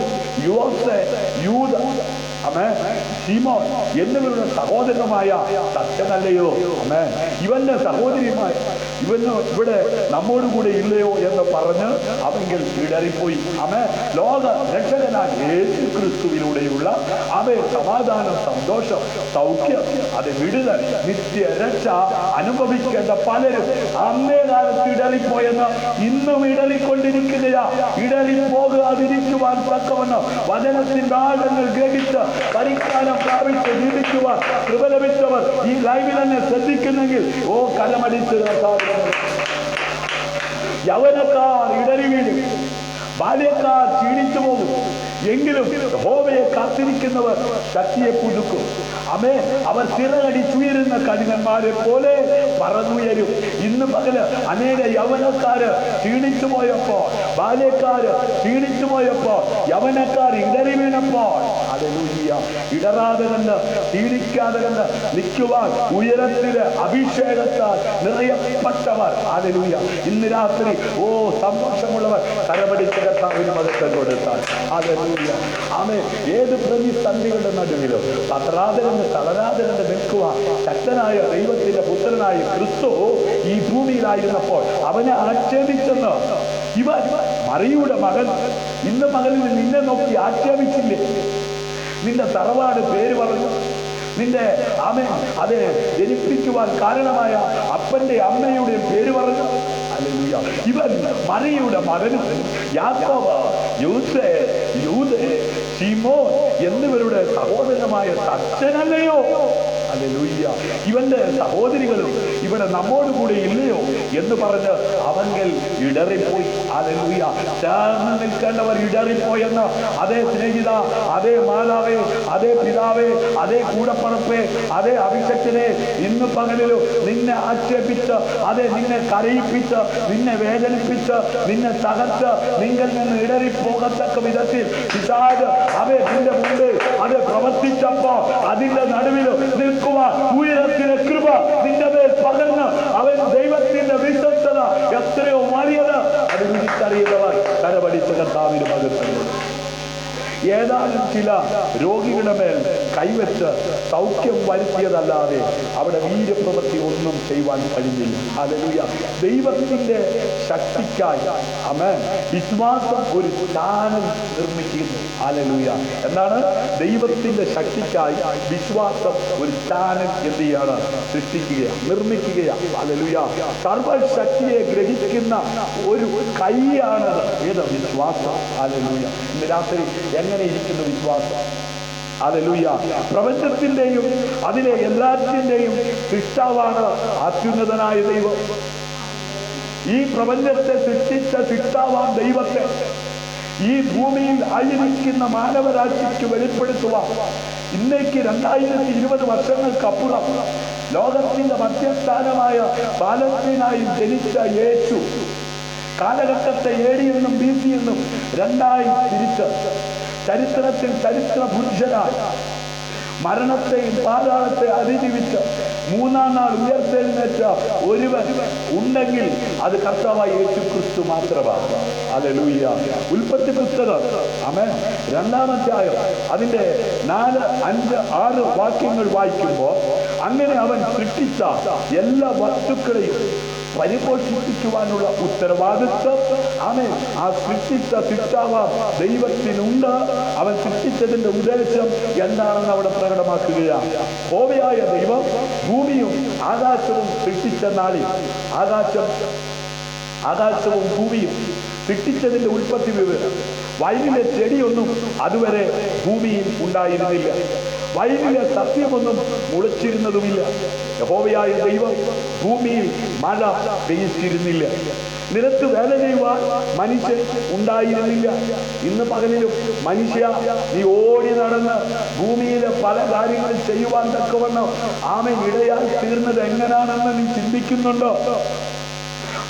യോസേ യൂദ ശിമോൻ എന്നിവരുടെ സഹോദരനുമായ സത്യനല്ലയോ? ഇവന്റെ സഹോദരിയുമായ ഇവന് ഇവിടെ നമ്മോടുകൂടെ ഇല്ലയോ എന്ന് പറഞ്ഞ് അവങ്കിൽ ഇടറിപ്പോയി. ലോക രക്ഷകനായ യേശു ക്രിസ്തുവിലൂടെയുള്ള സമാധാനം, സന്തോഷം, സൗഖ്യം, വിടുതൽ, നിത്യ രക്ഷ അനുഭവിക്കേണ്ട പലരും അന്നേ കാലത്ത് ഇടറിപ്പോയെന്ന് ഇന്നും ഇടറിക്കൊണ്ടിരിക്കുകയാ. ഇടറിപ്പോകാതിരിക്കുവാൻ തക്കവണ്ണം വചനത്തിന്റെ ആഴങ്ങൾ ഗ്രഹിച്ച് പരിജ്ഞാനം പ്രാപിച്ച് ജീവിക്കുവാൻ കൃപ ലഭിച്ചവർ ഈ ലൈവിൽ തന്നെ ശ്രദ്ധിക്കുന്നെങ്കിൽ കലമടിച്ച് യൗവനക്കാർ ഇടറി വീഴും, ബാല്യക്കാർ ക്ഷീണിച്ചു പോകും. എങ്കിലും യഹോവയെ കാത്തിരിക്കുന്നവർ ശക്തിയെ പുതുക്കും. അവർ ചിറകടിച്ചുയരുന്ന കഴുകന്മാരെ പോലെ പറന്നുയരും. ഇന്ന് പകല് അനേക യൗവനക്കാര് ക്ഷീണിച്ചു പോയപ്പോൾ, ബാല്യക്കാര് ക്ഷീണിച്ചു പോയപ്പോൾ, യൗവനക്കാർ ഇടറി വീണപ്പോൾ ഹല്ലേലൂയ ഇടറാതെ കണ്ട് ക്ഷീണിക്കാതെ കണ്ട് നിൽക്കുവാൻ ഉയരത്തില് അഭിഷേകത്താൽ നിറയപ്പെട്ടവർ ഹല്ലേലൂയ ഇന്ന് രാത്രി സന്തോഷമുള്ളവർ കരമടിച്ച കർത്താവിന് മഹത്വം കൊടുത്താൽ ഹല്ലേലൂയ. ഏത് പ്രതിസന്ധികളുടെ നടുവിലും തളരാതെ നിൽക്കുവാൻ ശക്തനായ ദൈവത്തിന്റെ പുത്രനായ ക്രിസ്തു ഈ ഭൂമിയിലായിരുന്നപ്പോൾ അവനെ ആക്ഷേപിച്ചെന്ന് ഇവൻ മറിയുടെ മകൻ ഇന്ന് മകനിൽ നിന്നെ നോക്കി ആക്ഷേപിച്ചില്ലേ? നിന്റെ തറവാട് പേര് പറഞ്ഞു, നിന്റെ അതെ ജനിപ്പിക്കുവാൻ കാരണമായ അപ്പന്റെ അമ്മയുടെയും പേര് പറഞ്ഞു. ഹല്ലേലൂയ. ഇവൻ മറിയുടെ മകനും യാക്കോബ്, യോസേ, യൂദ, ശിമോൻ എന്നിവരുടെ സഹോദരമായ സത്യനല്ലയോ? ഹല്ലേലൂയ. ഇവന്റെ സഹോദരികളും ഇവിടെ നമ്മോട് കൂടെ ഇല്ലയോ എന്ന് പറഞ്ഞ് അവങ്കൽ ഇടറിപ്പോയി. ഹല്ലേലൂയ. ചേർന്ന് നിൽക്കേണ്ടവർ ഇടറിപ്പോയെന്ന് അതേ സ്നേഹിത, അതേ മാതാവേ, അതേ പിതാവേ, അതേ കൂടപ്പറപ്പേ, അതേ അഭിഷക്തനെ ഇന്ന് പകലിലും നിന്നെ ആക്ഷേപിച്ച് നിന്നെ കരയിപ്പിച്ച് നിന്നെ വേദനിപ്പിച്ച് നിന്നെ തകർത്ത് നിങ്ങൾ നിന്ന് ഇടറിപ്പോകത്തക്ക വിധത്തിൽ പിശാച് നിന്റെ മുമ്പിൽ പ്രവർത്തിച്ചപ്പോ അതിന്റെ നടുവിൽ നിൽക്കുവാൻ ഉയരത്തിലെ കൃപ നിന്റെ മേൽ പകർന്ന് അവൻ ദൈവത്തിന്റെ ഏതാനും ചില രോഗികളുടെ മേൽ കൈവച്ച് സൗഖ്യം വരുത്തിയതല്ലാതെ അവിടെ വീര്യപ്രവൃത്തി ഒന്നും ചെയ്യുവാൻ കഴിഞ്ഞില്ല. ഹല്ലേലൂയ. ദൈവത്തിന്റെ ശക്തിക്കായി ആമേൻ വിശ്വാസം ഒരു ചാനൽ നിർമ്മിക്കുന്നു. ഹല്ലേലൂയ. എന്താണ്? ദൈവത്തിന്റെ ശക്തിക്കായി വിശ്വാസം ഒരു ചാനൽ എന്ത് ചെയ്യാണ്? സൃഷ്ടിക്കുകയാണ്, നിർമ്മിക്കുകയാണ്. ഹല്ലേലൂയ. സർവശക്തിയെ ഗ്രഹിക്കുന്ന ഒരു കൈയാണ് ഏത്? വിശ്വാസം. ഹല്ലേലൂയ. ഇന്ന് രാത്രി എങ്ങനെ ഇരിക്കുന്നു വിശ്വാസം? ഹല്ലേലൂയ. പ്രപഞ്ചത്തിന്റെയും അതിലെ എല്ലാറ്റിന്റെയും സൃഷ്ടാവാണ് അത്യുന്നതനായ ദൈവം. ഈ പ്രപഞ്ചത്തെ സൃഷ്ടിച്ച സൃഷ്ടാവാൻ ദൈവത്തെ ഈ ഭൂമിയിൽ ആയിരിക്കുന്ന മാനവരാശിക്ക് വെളിപ്പെടുത്തുവാൻ ഇന്നേക്ക് 2020 വർഷങ്ങൾക്കപ്പുറം ലോകത്തിന്റെ മധ്യസ്ഥാനമായ പാലസ്തീനായി ജനിച്ച യേശു കാലഘട്ടത്തെ AD എന്നും BC എന്നും രണ്ടായി തിരിച്ച് ചരിത്രത്തിൽ ചരിത്ര പുരുഷനായി മരണത്തെയും പാതാളത്തെ അതിജീവിച്ച് മൂന്നാം നാൾ ഉയർത്തെഴുന്നേറ്റ ഒരുവൻ ഉണ്ടെങ്കിൽ അത് കർത്താവായ യേശു ക്രിസ്തു മാത്രമാണ്. ഹല്ലേലൂയ. ഉൽപ്പത്തി പുസ്തകം ആമേൻ 2-ാം അധ്യായം അതിന്റെ 4, 5, 6 വാക്യങ്ങൾ വായിക്കുമ്പോൾ അങ്ങനെ അവൻ സൃഷ്ടിച്ച എല്ലാ വസ്തുക്കളെയും പരിപോഷിപ്പിക്കുവാനുള്ള ഉത്തരവാദിത്വം ആമേൻ ആ സൃഷ്ടിച്ച സൃഷ്ടാവാൻ ദൈവത്തിനുണ്ട്. അവൻ സൃഷ്ടിച്ചതിന്റെ ഉദ്ദേശം എന്താണെന്ന് അവിടെ പ്രകടമാക്കുകയാണ്. ഹോവയായ ദൈവം ഭൂമിയും ആകാശവും സൃഷ്ടിച്ച നാളിൽ ആകാശവും ഭൂമിയും സൃഷ്ടിച്ചതിന്റെ ഉൽപ്പത്തി വിവരം വയലിലെ ചെടിയൊന്നും അതുവരെ ഭൂമിയിൽ ഉണ്ടായിരുന്നില്ല. വയലിലെ സത്യമൊന്നും മുളച്ചിരുന്നതുമില്ല. യഹോവയായ ദൈവം ഭൂമിയിൽ മഴ പെയ്ച്ചിരുന്നില്ല. നിലത്ത് വേല ചെയ്യുവാൻ മനുഷ്യൻ ഉണ്ടായിരുന്നില്ല. ഇന്ന് പകലിലും മനുഷ്യ നീ ഓടി നടന്ന് ഭൂമിയിലെ പല കാര്യങ്ങൾ ചെയ്യുവാൻ തക്കവണ്ണം ആമേൻ ഇടയായി തീർന്നത് എങ്ങനെയാണെന്ന് നീ ചിന്തിക്കുന്നുണ്ടോ?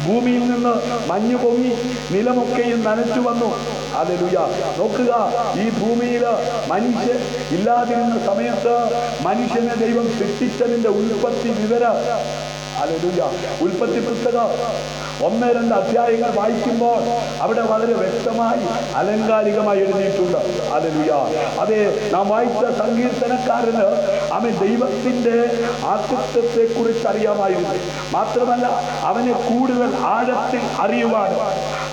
ഭൂമിയിൽ നിന്ന് മഞ്ഞു പൊങ്ങി നിലമൊക്കെയും നനച്ചു വന്നു. ഹല്ലേലൂയ. നോക്കുക, ഈ ഭൂമിയിൽ മനുഷ്യൻ ഇല്ലാതിരുന്ന സമയത്ത് മനുഷ്യനെ ദൈവം സൃഷ്ടിച്ചതിന്റെ ഉൽപ്പത്തി വിവരം. ഹല്ലേലൂയ. ഉൽപ്പത്തി പുസ്തകം 1-2 അധ്യായങ്ങൾ വായിക്കുമ്പോൾ അവിടെ വളരെ വ്യക്തമായി അലങ്കാരികമായി എഴുതിയിട്ടുണ്ട്. ഹല്ലേലൂയ. അതെ, നാം വായിച്ച സങ്കീർത്തനക്കാരന് അവൻ ദൈവത്തിന്റെ ആസ്തിത്വത്തെ കുറിച്ച് അറിയാമായിരുന്നു. മാത്രമല്ല അവനെ കൂടുതൽ ആഴത്തിൽ അറിയുവാനും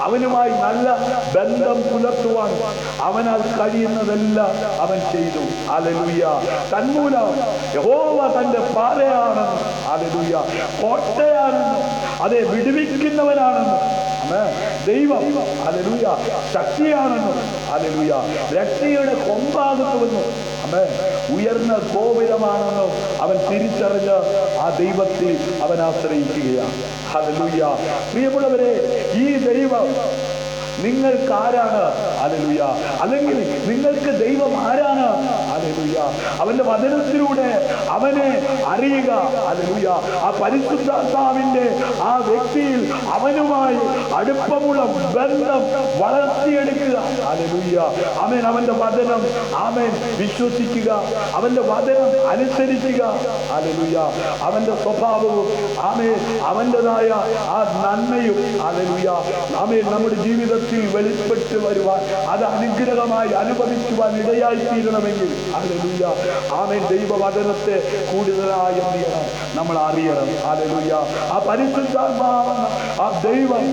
അവനുമായി നല്ല ബന്ധം പുലർത്തുവാനും അവനാൽ കഴിയുന്നതെല്ലാം അവൻ ചെയ്തു. ഹല്ലേലൂയ. തന്മൂലം യഹോവ തന്റെ പാറയാണെന്നും ഹല്ലേലൂയ കോട്ടയാണെന്നും അതെ വിടുവിക്കുന്നവനാണെന്നും ദൈവം ഹല്ലേലൂയ ശക്തിയാണെന്നും ഹല്ലേലൂയ രക്ഷയുടെ കൊമ്പാകുന്നുവെന്നും ഉയർന്ന ഗോപുരമാണെന്നും അവൻ തിരിച്ചറിഞ്ഞ് ആ ദൈവത്തിൽ അവൻ ആശ്രയിക്കുകയാണ്. ഹല്ലേലൂയ. പ്രിയമുള്ളവരെ, ഈ ദൈവം നിങ്ങൾക്ക് ആരാണ്? ഹല്ലേലൂയ. അല്ലെങ്കിൽ നിങ്ങൾക്ക് ദൈവം ആരാണ്? ഹല്ലേലൂയ. അവന്റെ വചനത്തിലൂടെ അവനെ അറിയുക. ഹല്ലേലൂയ. ആ പരിശുദ്ധാത്മാവിന്റെ ആ വ്യക്തിയിൽ അവനുമായി അടുപ്പമുള്ള ബന്ധം വളർത്തിയെടുക്കുക. ഹല്ലേലൂയ. ആമേൻ. അവന്റെ വചനം ആമേൻ വിശ്വസിക്കുക, അവന്റെ വചനം അനുസരിക്കുക. ഹല്ലേലൂയ. അവന്റെ സ്വഭാവവും ആമേൻ അവന്റേതായ ആ നന്മയും ഹല്ലേലൂയ ആമേൻ നമ്മുടെ ജീവിതത്തിൽ വെളിപ്പെട്ട് വരുവാൻ, അത് അനുഗ്രഹമായി അനുഭവിക്കുവാൻ ഇടയായി തീരണമെങ്കിൽ ഹല്ലേലൂയ ആമേൻ ദൈവവചനത്തെ കൂടുതലായി നമ്മൾ അറിയണം. ഹല്ലേലൂയ. ആ പരിശുദ്ധാത്മാവെന്ന ആ ദൈവം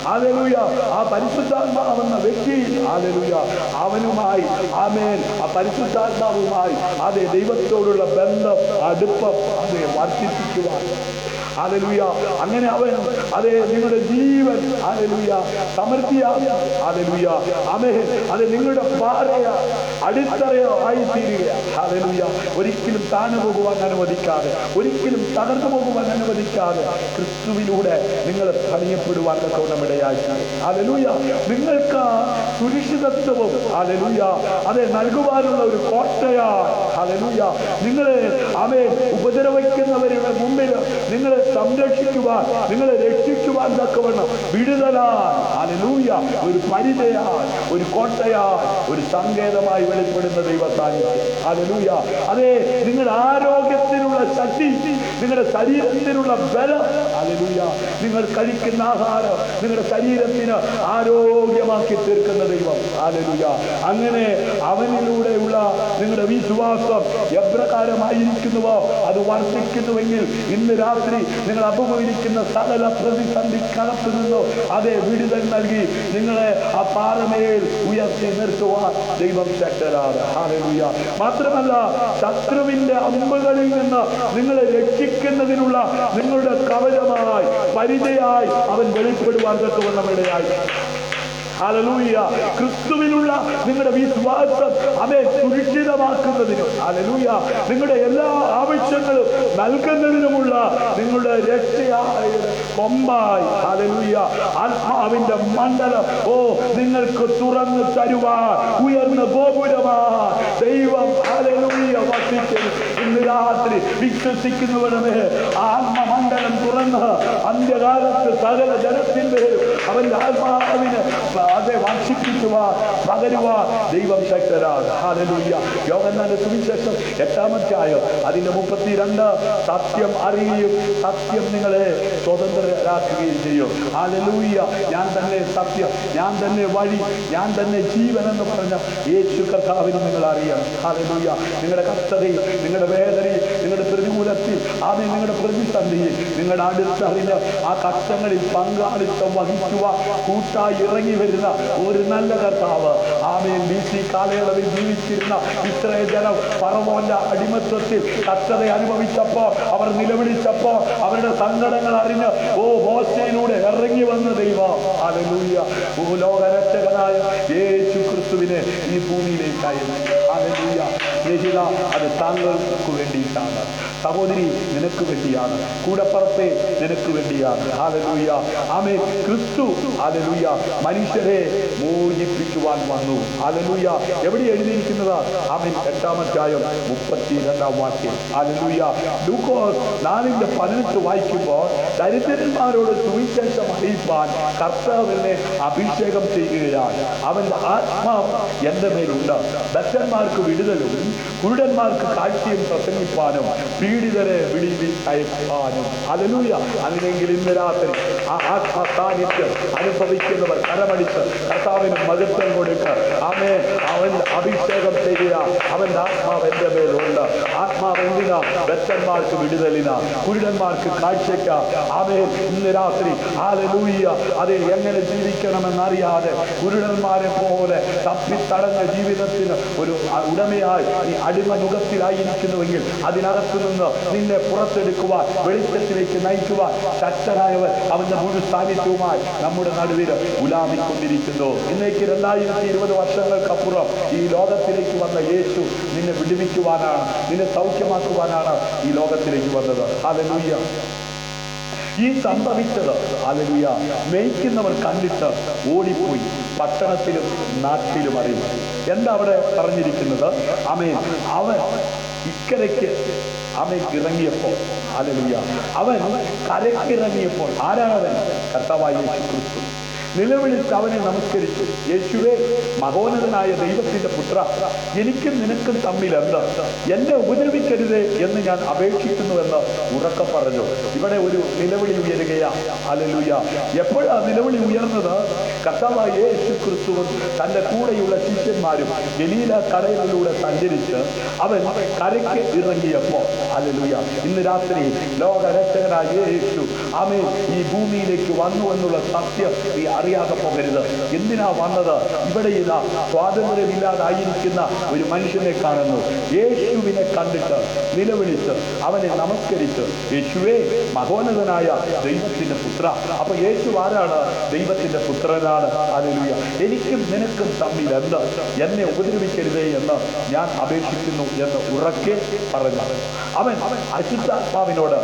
ഹല്ലേലൂയ ആ പരിശുദ്ധാത്മാവെന്ന വ്യക്തി ഹല്ലേലൂയ അവനുമായി ആമേൻ ആ പരിശുദ്ധാത്മാവുമായി അതെ ദൈവത്തോടുള്ള ബന്ധം അടുപ്പം അതെ വർദ്ധിപ്പിക്കുവാൻ. ഹല്ലേലൂയ. അങ്ങനെ അവൻ അതെ നിങ്ങളുടെ ജീവൻ ഹല്ലേലൂയ സമൃദ്ധിയാകും. ഹല്ലേലൂയ. ആമേൻ. അത് നിങ്ങളുടെ പാറയോ അടിത്തറയോ ആയിത്തീരുക. ഹല്ലേലൂയ. ഒരിക്കലും താണു പോകുവാൻ അനുവദിക്കാതെ, ഒരിക്കലും തകർന്നു പോകുവാൻ അനുവദിക്കാതെ ക്രിസ്തുവിലൂടെ നിങ്ങൾ പണിയപ്പെടുവാൻ ഇടയായി. ഹല്ലേലൂയ. നിങ്ങൾക്ക് സുരക്ഷിതത്വവും ഹല്ലേലൂയ അതെ നൽകുവാനുള്ള ഒരു കോട്ടയാണ്. ഹല്ലേലൂയ. നിങ്ങളെ ആമേൻ ഉപദ്രവിക്കുന്നവരുടെ മുമ്പിൽ നിങ്ങൾ സംരക്ഷിക്കുവാൻ, നിങ്ങളെ രക്ഷിക്കുവാൻ തക്കവണ്ണം വിടുതലാൽ, ഹല്ലേലൂയ, ഒരു പരിചയാൽ, ഒരു കോട്ടയാൽ, ഒരു സങ്കേതമായി വെളിപ്പെടുന്ന ദൈവ സാന്നിധ്യം. ഹല്ലേലൂയ. അതെ, നിങ്ങളുടെ ആരോഗ്യത്തിനുള്ള ശക്തി, നിങ്ങളുടെ ശരീരത്തിനുള്ള ബലം, ഹല്ലേലൂയ, നിങ്ങൾ കഴിക്കുന്ന ആഹാരം നിങ്ങളുടെ ശരീരത്തിന് ആരോഗ്യമാക്കി തീർക്കുന്ന ദൈവം. ഹല്ലേലൂയ. അങ്ങനെ അവനിലൂടെയുള്ള നിങ്ങളുടെ വിശ്വാസം എപ്രകാരമായിരിക്കുന്നുവോ അത് വർദ്ധിക്കുന്നുവെങ്കിൽ ഇന്ന് രാത്രി നിങ്ങൾ അഭിമുഖീകരിക്കുന്ന സകല പ്രതിസന്ധിക്കകത്തു നിന്നോ അതേ വിടുതൽ നൽകി നിങ്ങളെ ആ പാറമേൽ ഉയർത്തി നിർത്തുവാൻ ദൈവം ശക്തരാണ്. ഹല്ലേലൂയ. മാത്രമല്ല, ശത്രുവിന്റെ അമ്പുകളിൽ നിന്ന് നിങ്ങളെ രക്ഷിക്കുന്നതിനുള്ള നിങ്ങളുടെ കവചമായി, പരിചയായി അവൻ വെളിപ്പെടുവാൻ തക്കവണ്ണം ഇടയായി. ഹല്ലേലൂയ. ക്രിസ്തുവിലുള്ള നിങ്ങളുടെ വിശ്വാസം അവയെ സുരക്ഷിതമാക്കുന്നതിനും, ഹല്ലേലൂയ, നിങ്ങളുടെ എല്ലാ ആവശ്യങ്ങളും നൽകുന്നതിനുമുള്ള നിങ്ങളുടെ രക്ഷയായ കൊമ്പായി, ഹല്ലേലൂയ, ആത്മാവിന്റെ മണ്ഡലം നിങ്ങൾക്ക് തുറന്നു തരുവാൻ ഉയർന്ന ഗോപുരമായി ദൈവം, ഹല്ലേലൂയ, വസിക്കുന്നു. ഇന്ന് രാത്രി വിശ്വസിക്കുന്നവരുടെ ആത്മമണ്ഡലം തുറന്ന് അന്ത്യകാലത്ത് സകല ജനത്തിന്റെയും അവന്റെ ആത്മാവിന് അതെ വർഷിപ്പിക്കുവാൻ, പകരുവാൻ ദൈവം ശക്തരാണ്. ഹല്ലേലൂയ. യോഹന്നാന്റെ സുവിശേഷം 8-ാം അധ്യായം അതിന്റെ 32, സത്യം അറിയുകയും സത്യം നിങ്ങളെ സ്വതന്ത്രരാക്കുകയും ചെയ്യും. ഹല്ലേലൂയ. ഞാൻ തന്നെ സത്യം, ഞാൻ തന്നെ വഴി, ഞാൻ തന്നെ ജീവൻ എന്ന് പറഞ്ഞ യേശു കർത്താവിനെ നിങ്ങൾ അറിയണം. ഹല്ലേലൂയ. നിങ്ങളുടെ കഷ്ടതയിൽ, നിങ്ങളുടെ വേദനയിൽ, നിങ്ങളുടെ പ്രതികൂലത്തിൽ, ആദ്യം നിങ്ങളുടെ പ്രതിസന്ധിയിൽ നിങ്ങളുടെ അടുത്തറിഞ്ഞ് ആ കഷ്ടങ്ങളിൽ പങ്കാളിത്തം വഹിക്കുവാൻ കൂട്ടായി ഇറങ്ങി വരുന്ന ഒരു നല്ല കർത്താവ്. ആമേൻ. BC കാലയളവിൽ ജീവിച്ചിരുന്ന ഇസ്രായേൽ ജനം ഫറവോന്റെ അടിമത്വത്തിൽ കഷ്ടത അനുഭവിച്ചപ്പോൾ, അവർ നിലവിളിച്ചപ്പോൾ, അവരുടെ സങ്കടങ്ങൾ അറിഞ്ഞ് മോശയിലൂടെ ഇറങ്ങി വന്ന ദൈവം. ഹല്ലേലൂയ. ലോകരക്ഷകനായ യേശു ക്രിസ്തുവിനെ ഈ ഭൂമിയിലേക്ക് അയച്ചു. ഹല്ലേലൂയ. സ്നേഹിത, അത് താങ്കൾക്ക് വേണ്ടിയിട്ടാണ്. സഹോദരി, നിനക്ക് വേണ്ടിയാണ്. കൂടപ്പറപ്പേ, നിനക്ക് വേണ്ടിയാണ്. ഹല്ലേലൂയ. ആമേൻ. ക്രിസ്തു, ഹല്ലേലൂയ, മനുഷ്യരെ മോചിപ്പിക്കുവാൻ വന്നു. ഹല്ലേലൂയ. എവിടെ എഴുതിയിരിക്കുന്നത്? ആമേൻ. 8-ാം അധ്യായം 32-ാം വാക്യം. ഹല്ലേലൂയ. ലൂക്കോസ് 4:18 വായിക്കുമ്പോൾ, ദരിദ്രന്മാരോട് സുവിശേഷം അറിയിപ്പാൻ കർത്താവിനെ അഭിഷേകം ചെയ്യുകയാണ്. അവന്റെ ആത്മാവ് എന്റെ മേലുണ്ട്. ബദ്ധന്മാർക്ക് വിടുതലും കുരുടന്മാർക്ക് കാഴ്ചയും പ്രസംഗിപ്പാനും പീഡിതരെ വിടുവിച്ചയക്കാനും. ഹല്ലേലൂയ. അങ്ങനെയെങ്കിൽ ഇന്ന് രാത്രി ആ ആത്മസാന്നിധ്യം അനുഭവിക്കുന്നവർ കരമടിച്ച് കർത്താവിന് മഹത്വം കൊടുക്കുക. ആമേൻ. അവൻ അഭിഷേകം ചെയ്യുക. അവന്റെ ആത്മാവ് എന്റെ മേലുണ്ട്. ആത്മാവ് എന്തിനാ? ബദ്ധന്മാർക്ക് വിടുതലിനാ, കുരുടന്മാർക്ക് കാഴ്ചയ്ക്ക. ആമേൻ. ഇന്ന് രാത്രി ഹല്ലേലൂയ. അതെ, എങ്ങനെ ജീവിക്കണമെന്നറിയാതെ കുരുടന്മാരെ പോലെ തപ്പിത്തടഞ്ഞ ജീവിതത്തിന് ഒരു ഉടമയായി നീ അടിമനുഖത്തിലായിരിക്കുന്നുവെങ്കിൽ അതിനകത്തു നിന്ന് നിന്നെ പുറത്തെടുക്കുവാൻ, വെളിച്ചത്തിലേക്ക് നയിക്കുവാൻ ശക്തനായവൻ അവന്റെ മുഴു സാന്നിധ്യവുമായി നമ്മുടെ നടുവിൽ ഉലാമിക്കൊണ്ടിരിക്കുന്നു. ഇന്നേക്ക് 2020 വർഷങ്ങൾക്കപ്പുറം ഈ ലോകത്തിലേക്ക് വന്ന യേശു നിന്നെ വിടുവിക്കുവാനാണ്, നിന്നെ സൗഖ്യമാക്കുവാനാണ് ഈ ലോകത്തിലേക്ക് വന്നത്. ഹല്ലേലൂയ. ഈ സംഭവിച്ചത്, ഹല്ലേലൂയ, മേയ്ക്കുന്നവർ കണ്ടിട്ട് ഓടിപ്പോയി പട്ടണത്തിലും നാട്ടിലും അറിയും. എന്താ അവിടെ പറഞ്ഞിരിക്കുന്നത്? ആമേൻ. അവൻ ഇക്കരയ്ക്ക് അവൻ ഇറങ്ങിയപ്പോൾ, ഹല്ലേലൂയ, അവൻ കരയ്ക്കിറങ്ങിയപ്പോൾ, ആരാണവൻ? കർത്താവായ യേശു ക്രിസ്തു. നിലവിളിച്ച് അവനെ നമസ്കരിച്ചു. യേശുവേ, മഹോന്നതനായ ദൈവത്തിന്റെ പുത്ര, എനിക്കും നിനക്കും തമ്മിൽ എന്ത്? എന്നെ ഉപദ്രവിക്കരുതേ എന്ന് ഞാൻ അപേക്ഷിക്കുന്നുവെന്ന് ഉറക്കെ പറഞ്ഞു. ഇവിടെ ഒരു നിലവിളി ഉയരുകയാ. ഹല്ലേലൂയ. എപ്പോഴാ നിലവിളി ഉയർന്നത്? കർത്താവായ യേശു ക്രിസ്തുവും തന്റെ കൂടെയുള്ള ശിഷ്യന്മാരും ഗലീല കടലിലൂടെ സഞ്ചരിച്ച് അവൻ കരയ്ക്ക് ഇറങ്ങിയപ്പോൾ, ഹല്ലേലൂയ, ഇന്ന് രാത്രി ലോകരക്ഷകനായ യേശു ആമേൻ ഈ ഭൂമിയിലേക്ക് വന്നു എന്നുള്ള സത്യം നീ അറിയാതെ പോകരുത്. എന്തിനാ വന്നത്? ഇവിടെ ഇതാ സ്വാതന്ത്ര്യമില്ലാതായിരിക്കുന്ന ഒരു മനുഷ്യനെ കാണുന്നു. യേശുവിനെ കണ്ടിട്ട് നിലവിളിച്ച് അവനെ നമസ്കരിച്ച്, യേശുവേ, മഹോന്നതനായ ദൈവത്തിന്റെ ദൈവത്തിന്റെ പുത്ര. അപ്പൊ യേശു ആരാണ്? ദൈവത്തിന്റെ പുത്രനാണ്. ഹല്ലേലൂയ. എനിക്കും നിനക്കും തമ്മിൽ എന്ത്? എന്നെ ഉപദ്രവിക്കരുതേ എന്ന് ഞാൻ അപേക്ഷിക്കുന്നു എന്ന് ഉറക്കെ പറഞ്ഞു. അവൻ അശുദ്ധാത്മാവിനോട്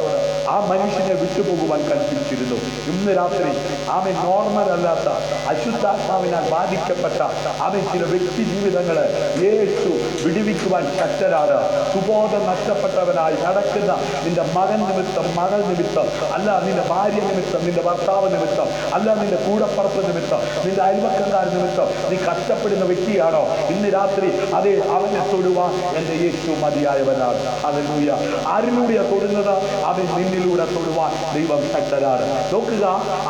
ആ മനുഷ്യനെ വിട്ടുപോകുവാൻ കൽപ്പിച്ചിരുന്നു. ഇന്ന് രാത്രി അവൻ നോർമൽ അല്ലാത്ത അശുദ്ധാത്മാവിനാൽ ബാധിക്കപ്പെട്ട അവൻ ചില വ്യക്തി ജീവിതങ്ങളെ യേശു വിടുവിക്കുവാൻ ശക്തരാണ്. സുബോധം നഷ്ടപ്പെട്ടവനായി നടക്കുന്ന നിന്റെ മകൻ നിമിത്തം, മകൾ നിമിത്തം, അല്ല നിന്റെ ഭാര്യ നിമിത്തം, നിന്റെ ഭർത്താവ് നിമിത്തം, അല്ല നിന്റെ കൂടപ്പറപ്പ് നിമിത്തം, നിന്റെ അയൽവക്കക്കാർ നിമിത്തം നീ കഷ്ടപ്പെടുന്ന വ്യക്തിയാണോ? ഇന്ന് രാത്രി അതേ അവനെ തൊടുവാൻ എന്റെ യേശു മതിയായവനാണ്. ഹല്ലേലൂയ. ആരിലൂടെയാ തൊടുന്നത്? അവൻ നിന്നിലൂടെ തൊടുവാൻ ദൈവം ശക്തരാണ്. നോക്കുക,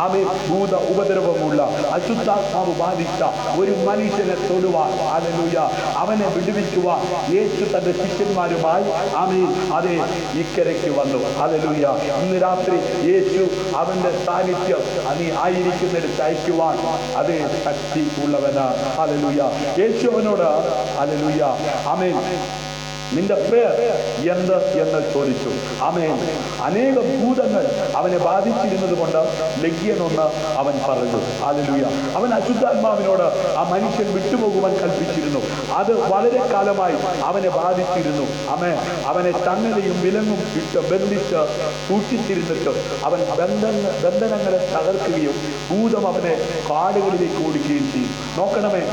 അവൻ ഭൂത ഉപദ്രവമുള്ള അശുദ്ധാത്മാവ് ബാധിച്ച ഒരു മനുഷ്യനെ തൊടുവാൻ, ഹല്ലേലൂയ, അവനെ വിടുവിക്കുവാൻ യേശു തന്റെ ശിഷ്യന്മാരുമായി ആമേൻ അതേ ഇക്കരയ്ക്ക് വന്നു. ഹല്ലേലൂയ. ഇന്ന് രാത്രി യേശു അവന്റെ സാന്നിധ്യം നീ ആയിരിക്കുന്നിടത്ത് അയക്കുവാൻ അതേ ശക്തി ഉള്ളവനാണ്. ഹല്ലേലൂയ. യേശു അവനോട് ഹല്ലേലൂയ ആമേൻ നിന്റെ പേർ എന്ത് എന്ന് ചോദിച്ചു. ആമേൻ. അനേകം ഭൂതങ്ങൾ അവനെ ബാധിച്ചിരുന്നത് കൊണ്ട് ലഗ്യനൊന്ന് അവൻ പറഞ്ഞു. ഹല്ലേലൂയ. അവൻ അശുദ്ധാത്മാവിനോട് ആ മനുഷ്യൻ വിട്ടുപോകുവാൻ കൽപ്പിച്ചിരുന്നു. അത് വളരെ കാലമായി അവനെ ബാധിച്ചിരുന്നു. ആമേൻ. അവനെ ചങ്ങലയും വിലങ്ങും ഇട്ട് ബന്ധിച്ച് സൂക്ഷിച്ചിരുന്നിട്ട് അവൻ ബന്ധനങ്ങളെ തകർക്കുകയും ഭൂതം അവനെ കാടുകളിലേക്ക് ഓടിക്കുകയും ചെയ്യും. നോക്കണമേ,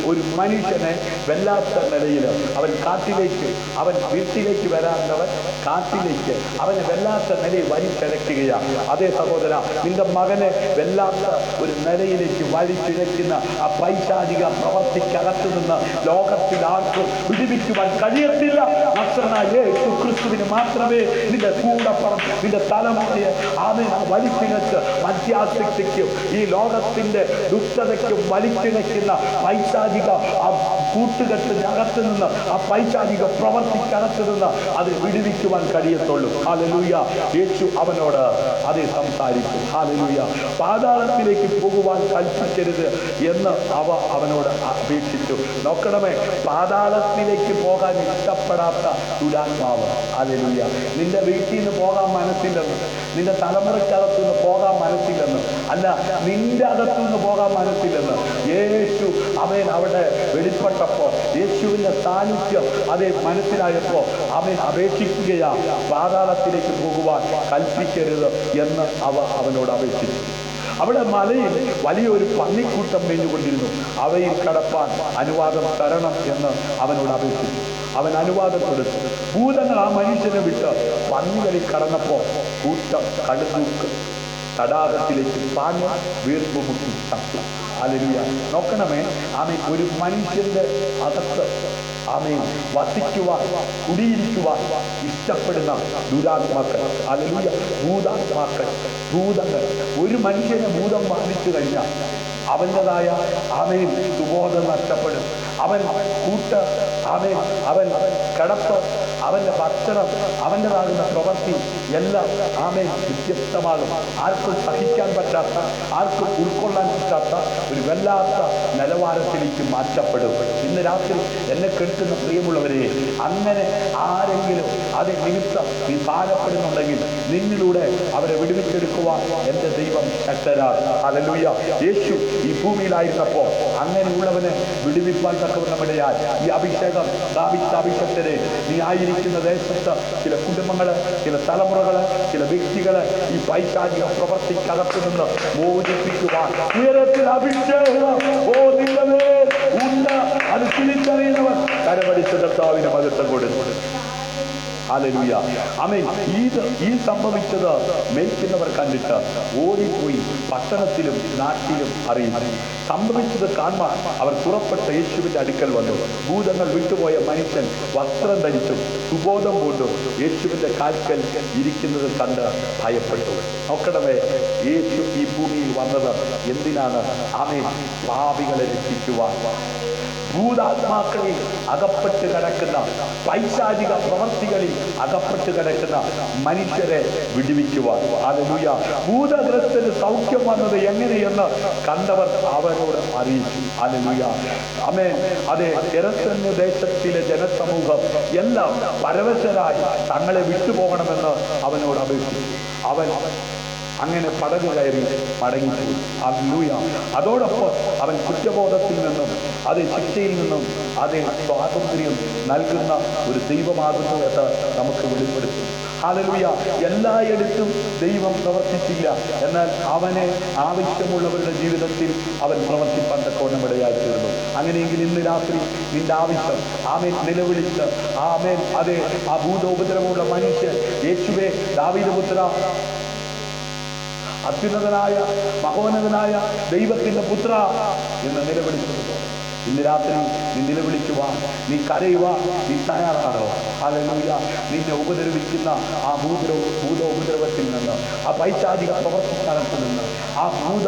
ഒരു മനുഷ്യനെ വല്ലാത്ത നിലയിൽ അവൻ കാട്ടിലേക്ക്, അവൻ വീട്ടിലേക്ക് വരാത്തവൻ കാട്ടിലേക്ക് അവനെ വല്ലാത്ത നിലയിൽ വലിച്ചിഴക്കുകയാണ്. അതേ സഹോദര, നിന്റെ മകനെ വല്ലാത്ത ഒരു നിലയിലേക്ക് വലിച്ചിഴക്കുന്ന ആ പൈശാചിക പ്രവർത്തിക്കകത്തു നിന്ന് ലോകത്തിൽ ആർക്കും വിടുവിക്കുവാൻ കഴിയത്തില്ല. നസ്രനായ യേശു ക്രിസ്തുവിന് മാത്രമേ നിന്റെ കൂടപ്പുറം, നിന്റെ തലമുറയെ അവനെ വലിച്ചിഴച്ച് മധ്യാസക്തിക്കും ഈ ലോകത്തിന്റെ ദുഷ്ടതയ്ക്കും വലിച്ചിഴക്കുന്ന പൈശാചിക ആ കൂട്ടുകെട്ടിനകത്ത് നിന്ന്, ആ പൈശാചിക പ്രവർത്തിക്കകത്ത് നിന്ന് അത് വിടുവിക്കുവാൻ കഴിയത്തുള്ളൂ. ഹല്ലേലൂയ. യേശു അവനോട് അതേ സംസാരിച്ചു. ഹല്ലേലൂയ. പാതാളത്തിലേക്ക് പോകുവാൻ കൽപ്പിക്കരുത് എന്ന് അവനോട് അപേക്ഷിച്ചു. നോക്കണമേ, പാതാളത്തിലേക്ക് പോകാൻ ഇഷ്ടപ്പെടാത്ത ദുരാത്മാവ്. ഹല്ലേലൂയ. നിന്റെ വീട്ടിൽ നിന്ന് പോകാൻ മനസ്സില്ലെന്ന്, നിന്റെ തലമുറയ്ക്കകത്തു നിന്ന് പോകാൻ മനസ്സില്ലെന്ന്, അല്ല നിന്റെ അകത്തു നിന്ന് പോകാൻ മനസ്സില്ലെന്ന് യേശു അവൻ അവിടെ വെളിപ്പെട്ടപ്പോ, യേശുവിന്റെ സാന്നിധ്യം അതേ മനസ്സിലായപ്പോ അവൻ അപേക്ഷിക്കുകയാ, പാതാളത്തിലേക്ക് പോകുവാൻ കൽപ്പിക്കരുത് എന്ന് അവനോട് അപേക്ഷിച്ചു. അവിടെ മലയിൽ വലിയൊരു പന്നിക്കൂട്ടം മേഞ്ഞുകൊണ്ടിരുന്നു. അവയിൽ കടപ്പാൻ അനുവാദം തരണം എന്ന് അവനോട് അപേക്ഷിച്ചു. അവൻ അനുവാദം കൊടുത്തു. ഭൂതങ്ങൾ ആ മനുഷ്യനെ വിട്ട് പന്നികളിൽ കടന്നപ്പോ കൂട്ടം കടുതൂക്ക് തടാകത്തിലേക്ക് പാഞ്ഞ് വീർപ്പ് മുട്ടി ചത്തു. ഹല്ലേലൂയ. നോക്കണമേ, ആമേൻ, ഒരു മനുഷ്യന്റെ അകത്ത് ആമേൻ വസിക്കുവാൻ, കുടിയിരിക്കുവാൻ ഇഷ്ടപ്പെടുന്ന ദുരാത്മാക്കൾ, ഹല്ലേലൂയ, ഭൂതാത്മാക്കൾ, ഭൂതങ്ങൾ. ഒരു മനുഷ്യനെ ഭൂതം ബാധിച്ചു കഴിഞ്ഞാൽ അവൻ്റെതായ ആമേൻ സുബോധം നഷ്ടപ്പെടും. അവൻ അവൻ കിടപ്പ്, അവന്റെ ഭക്ഷണം, അവൻ്റെതാകുന്ന പ്രവൃത്തി എല്ലാം ആമേൻ വ്യത്യസ്തമാകും. ആർക്കും സഹിക്കാൻ പറ്റാത്ത, ആർക്കും ഉൾക്കൊള്ളാൻ പറ്റാത്ത ഒരു വല്ലാത്ത നിലവാരത്തിലേക്ക് മാറ്റപ്പെടും. ഇന്ന് രാത്രി എന്നെ കേൾക്കുന്ന പ്രിയമുള്ളവരെ, അങ്ങനെ ആരെങ്കിലും അത് നിമിത്തം നീ ഭാരപ്പെടുന്നുണ്ടെങ്കിൽ നിന്നിലൂടെ അവരെ വിടുവിച്ചെടുക്കുവാൻ എന്റെ ദൈവം ശക്തരാണ്. ഹല്ലേലൂയ. യേശു ഈ ഭൂമിയിലായിരുന്നപ്പോ അങ്ങനെയുള്ളവനെ വിടുവിപ്പാൻ തക്കവണ്ണമിടയാൽ ഈ അഭിഷേകം, ദാവീദ് അഭിഷേകത്തിനെ നീ ആയിരിക്കുന്ന ദേശത്ത് ചില കുടുംബങ്ങള്, ചില തലമുറകള്, ചില വ്യക്തികള് ഈ പൈശാചിക പ്രവർത്തിക്കകത്തു നിന്ന് മോചിപ്പിക്കുവാൻ ഉയരത്തിൽ അഭിഷേകം ഉണ്ട്. അത് തിരിച്ചറിയുന്നവർ കരമടിച്ച കർത്താവിന് മഹത്വം കൊടുത്തു. ഹല്ലേലൂയ. ആമേൻ. ഈ സംഭവിച്ചത് മേയ്ക്കുന്നവർ കണ്ടിട്ട് ഓടിപ്പോയി പട്ടണത്തിലും നാട്ടിലും അറിയിച്ചു. സംഭവിച്ചത് കാണാൻ അവർ പുറപ്പെട്ട യേശുവിന്റെ അടുക്കൽ വന്നു. ഭൂതങ്ങൾ വിട്ടുപോയ മനുഷ്യൻ വസ്ത്രം ധരിച്ചു സുബോധം കൊണ്ടും യേശുവിന്റെ കാൽക്കൽ ഇരിക്കുന്നത് കണ്ട് ഭയപ്പെട്ടു. നോക്കണമേ, യേശു ഈ ഭൂമിയിൽ വന്നത് എന്തിനാണ്? ആമേൻ, പാപികളെ രക്ഷിക്കുവാൻ. ഭൂതാത്മാക്കളിൽ അകപ്പെട്ട് കിടക്കുന്ന, പൈശാചിക പ്രവർത്തികളിൽ അകപ്പെട്ട് കിടക്കുന്ന മനുഷ്യരെ വിടുവിക്കുവാൻ. ഹല്ലേലൂയ. ഭൂതഗ്രസ്തന് സൗഖ്യം വന്നത് എങ്ങനെയെന്ന് കണ്ടവർ അവരോട് അറിയിച്ചു. ഹല്ലേലൂയ. ആമേൻ. അതെ, ഗെരസേന് ദേശത്തിലെ ജനസമൂഹം എല്ലാം പരവശരായി തങ്ങളെ വിട്ടുപോകണമെന്ന് അവനോട് അപേക്ഷിച്ചു. അവൻ അങ്ങനെ പടക് കയറി മടങ്ങിപ്പോയി. ഹല്ലേലൂയ. അതോടൊപ്പം അവൻ കുറ്റബോധത്തിൽ നിന്നും അത് ശിക്ഷയിൽ നിന്നും അത് സ്വാതന്ത്ര്യം നൽകുന്ന ഒരു ദൈവമാകുന്നു എന്ന് നമുക്ക് വെളിപ്പെടുത്തും. ഹല്ലേലൂയ. എല്ലായിടത്തും ദൈവം പ്രവർത്തിച്ചില്ല, എന്നാൽ അവനെ ആവശ്യമുള്ളവരുടെ ജീവിതത്തിൽ അവൻ പ്രവർത്തിപ്പാൻ തക്കവണ്ണം ഇടയായി തീർന്നു. അങ്ങനെയെങ്കിൽ ഇന്ന് രാത്രി നിന്റെ ആവശ്യം ആമേൻ നിലവിളിച്ച് ആമേൻ അതെ ആ ഭൂതോപദ്രവമുള്ള മനുഷ്യൻ യേശുവേ ദാവീദ് പുത്ര, അത്യുന്നതനായ മഹോന്നതനായ ദൈവത്തിന്റെ പുത്ര എന്ന് നിലവിളിച്ചു. ഇന്ന് രാത്രി നീ നിലവിളിക്കുവാൻ, നീ കരയുവാൻ നീ തയ്യാറാണോ? ഹല്ലേലൂയ. നിന്നെ ഉപദ്രവിക്കുന്ന ആ ഭൂതോപദ്രവത്തിൽ നിന്ന്, ആ പൈശാചിക പ്രവർത്തനത്തിൽ നിന്ന്, ആ ഭൂത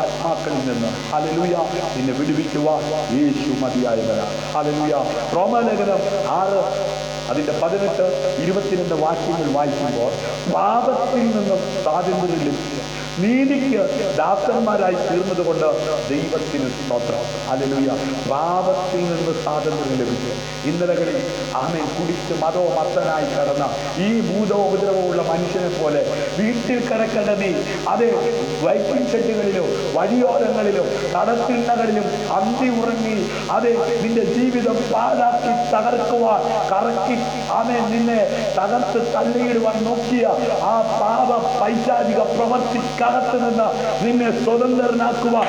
ആത്മാക്കളിൽ നിന്ന് ഹല്ലേലൂയ നിന്നെ വിടുവിക്കുവാൻ യേശു മതിയായവനാണ്. ഹല്ലേലൂയ. റോമാലേഖനം 6 അതിന്റെ 18, 22 വാക്യങ്ങൾ വായിക്കുമ്പോൾ പാപത്തിൽ നിന്നും സ്വാതന്ത്ര്യം ലഭിച്ചു നീതിക്ക് ദാസന്മാരായി തീർന്നത് കൊണ്ട് ദൈവത്തിന് സ്തോത്രം. ഹല്ലേലൂയ. പാപത്തിൽ നിന്ന് സ്വാതന്ത്ര്യം ലഭിച്ചു. ഇന്നലകളിൽ ആമേൻ കുടിച്ച് മതനായി കടന്ന ഈ ഭൂതോപദ്രവമുള്ള മനുഷ്യനെ പോലെ വീട്ടിൽ കിടക്കേണ്ട നീ അതെ വൈറ്റിംഗ് ഷെഡുകളിലും വഴിയോരങ്ങളിലും കടത്തിണ്ണകളിലും അന്തി ഉറങ്ങി അതെ നിന്റെ ജീവിതം പാഴാക്കി തകർക്കുവാൻ കറക്കി ആമേൻ നിന്നെ തകർത്ത് തള്ളിയിടുവാൻ നോക്കിയ ആ പാപ പൈശാചിക പ്രവർത്തിക്കകത്ത് നിന്ന് നിന്നെ സ്വതന്ത്രനാക്കുവാൻ